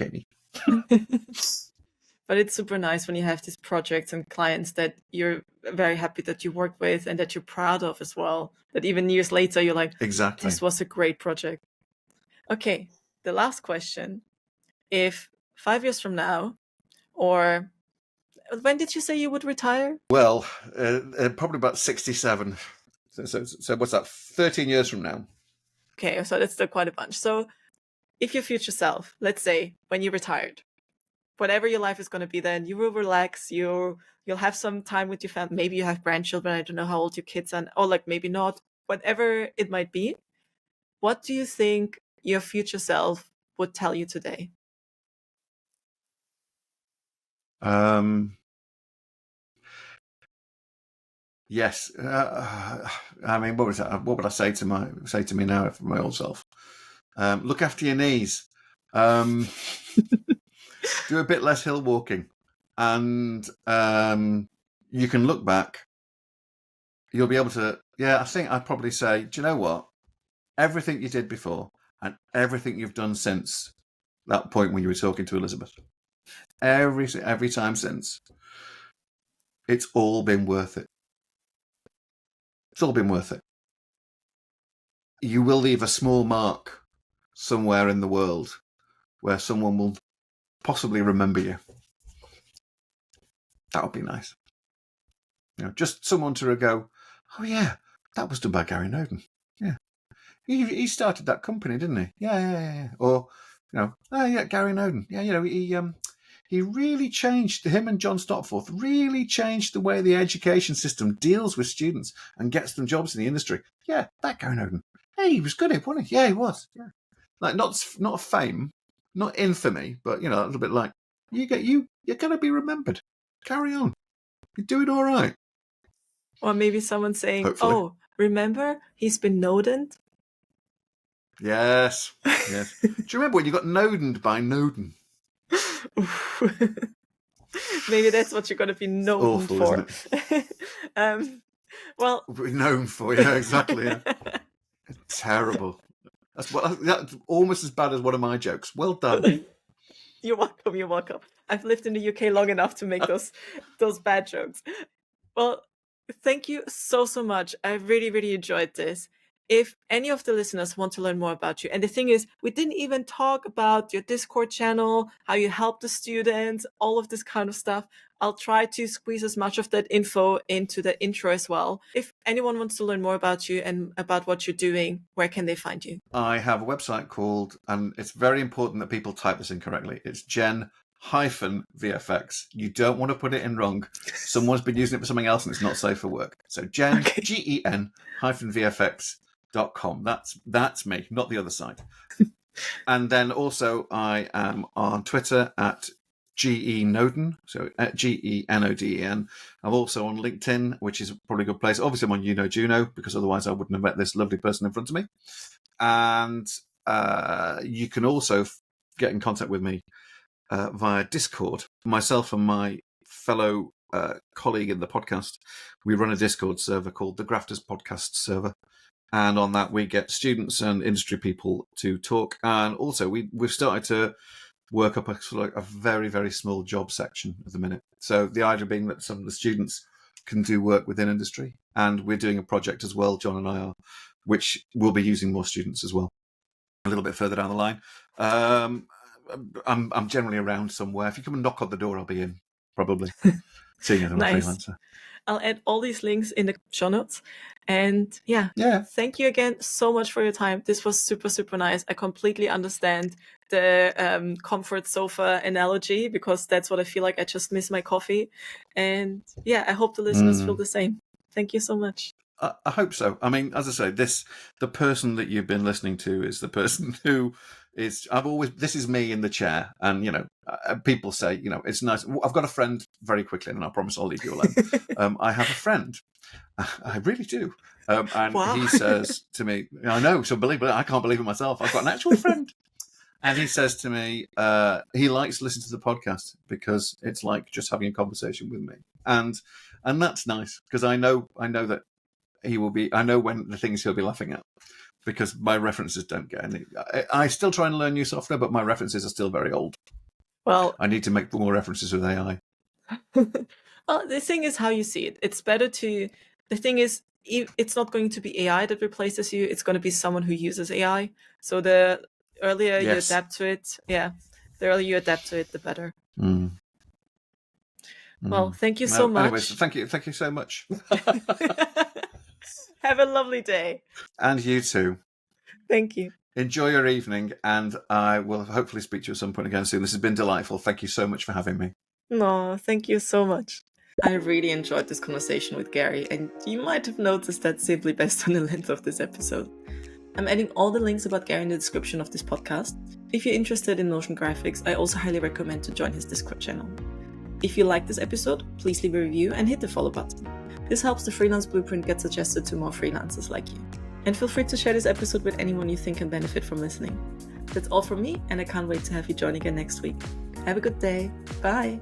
But it's super nice when you have these projects and clients that you're very happy that you work with and that you're proud of as well. That even years later, you're like, exactly, this was a great project. Okay, the last question. If 5 years from now, or when did you say you would retire? Well, probably about 67. So what's that, 13 years from now? Okay, so that's still quite a bunch. So if your future self, let's say when you retired, whatever your life is going to be then, you will relax, you'll have some time with your family, maybe you have grandchildren, I don't know how old your kids are, or like maybe not, whatever it might be. What do you think your future self would tell you today? Yes. I mean, what would I say to me now for my old self? Look after your knees. Do a bit less hill walking, and you can look back. You'll be able to. Yeah, I think I'd probably say, do you know what? Everything you did before and everything you've done since that point when you were talking to Elisabeth, every time since, it's all been worth it. It's all been worth it. You will leave a small mark somewhere in the world where someone will possibly remember you. That would be nice. Just someone to go, oh yeah, that was done by Gary Noden. Yeah. He started that company, didn't he? Yeah. Or, oh yeah, Gary Noden. Yeah, he really changed, him and John Stopforth really changed the way the education system deals with students and gets them jobs in the industry. Yeah, that Gary Noden. Hey, he was good at it, wasn't he? Yeah, he was. Yeah. Like not fame, not infamy, but a little bit like you're gonna be remembered. Carry on. You're doing all right. Or maybe someone saying, hopefully. Oh, remember he's been Nodened? Yes. Do you remember when you got Nodened by Noden? Maybe that's what you're going to be known awful, for. Isn't it? Well, known for, yeah, exactly. Yeah. Terrible. That's almost as bad as one of my jokes. Well done. You're welcome. I've lived in the UK long enough to make those bad jokes. Well, thank you so much. I really, really enjoyed this. If any of the listeners want to learn more about you, and the thing is, we didn't even talk about your Discord channel, how you help the students, all of this kind of stuff. I'll try to squeeze as much of that info into the intro as well. If anyone wants to learn more about you and about what you're doing, where can they find you? I have a website called, and it's very important that people type this in correctly, it's Gen-VFX. You don't want to put it in wrong. Someone's been using it for something else and it's not safe for work. So Gen-VFX.com. That's me, not the other side. And then also I am on Twitter at GENoden, so at GENODEN. I'm also on LinkedIn, which is probably a good place. Obviously, I'm on Juno, because otherwise I wouldn't have met this lovely person in front of me. And you can also get in contact with me via Discord. Myself and my fellow colleague in the podcast, we run a Discord server called the Grafters Podcast Server. And on that, we get students and industry people to talk. And also, we've started to work up a very, very small job section at the minute. So the idea being that some of the students can do work within industry. And we're doing a project as well, John and I are, which will be using more students as well. A little bit further down the line. I'm generally around somewhere. If you come and knock on the door, I'll be in, probably. Seeing as I'm a freelancer. I'll add all these links in the show notes. And yeah, thank you again so much for your time. This was super, super nice. I completely understand the comfort sofa analogy, because that's what I feel like. I just miss my coffee. And yeah, I hope the listeners feel the same. Thank you so much. I hope so. I mean, as I say, the person that you've been listening to is the person who is, this is me in the chair. And, people say, it's nice. I've got a friend, very quickly, and I promise I'll leave you alone. I have a friend. I really do. And wow. He says to me, I know, so believe it, I can't believe it myself. I've got an actual friend. And he says to me, he likes to listen to the podcast because it's like just having a conversation with me. And that's nice, because I know that he will be, I know when the things he'll be laughing at, because my references don't get any. I still try and learn new software, but my references are still very old. Well, I need to make more references with AI. Well, the thing is how you see it. It's better to, the thing is, it's not going to be AI that replaces you. It's going to be someone who uses AI. So the earlier you adapt to it, the earlier you adapt to it, the better. Well, thank you so much. Anyways, thank you so much. Have a lovely day. And you too. Thank you. Enjoy your evening, and I will hopefully speak to you at some point again soon. This has been delightful. Thank you so much for having me. No, thank you so much. I really enjoyed this conversation with Gary, and you might have noticed that simply based on the length of this episode. I'm adding all the links about Gary in the description of this podcast. If you're interested in motion graphics, I also highly recommend to join his Discord channel. If you liked this episode, please leave a review and hit the follow button. This helps the Freelance Blueprint get suggested to more freelancers like you. And feel free to share this episode with anyone you think can benefit from listening. That's all from me, and I can't wait to have you join again next week. Have a good day. Bye.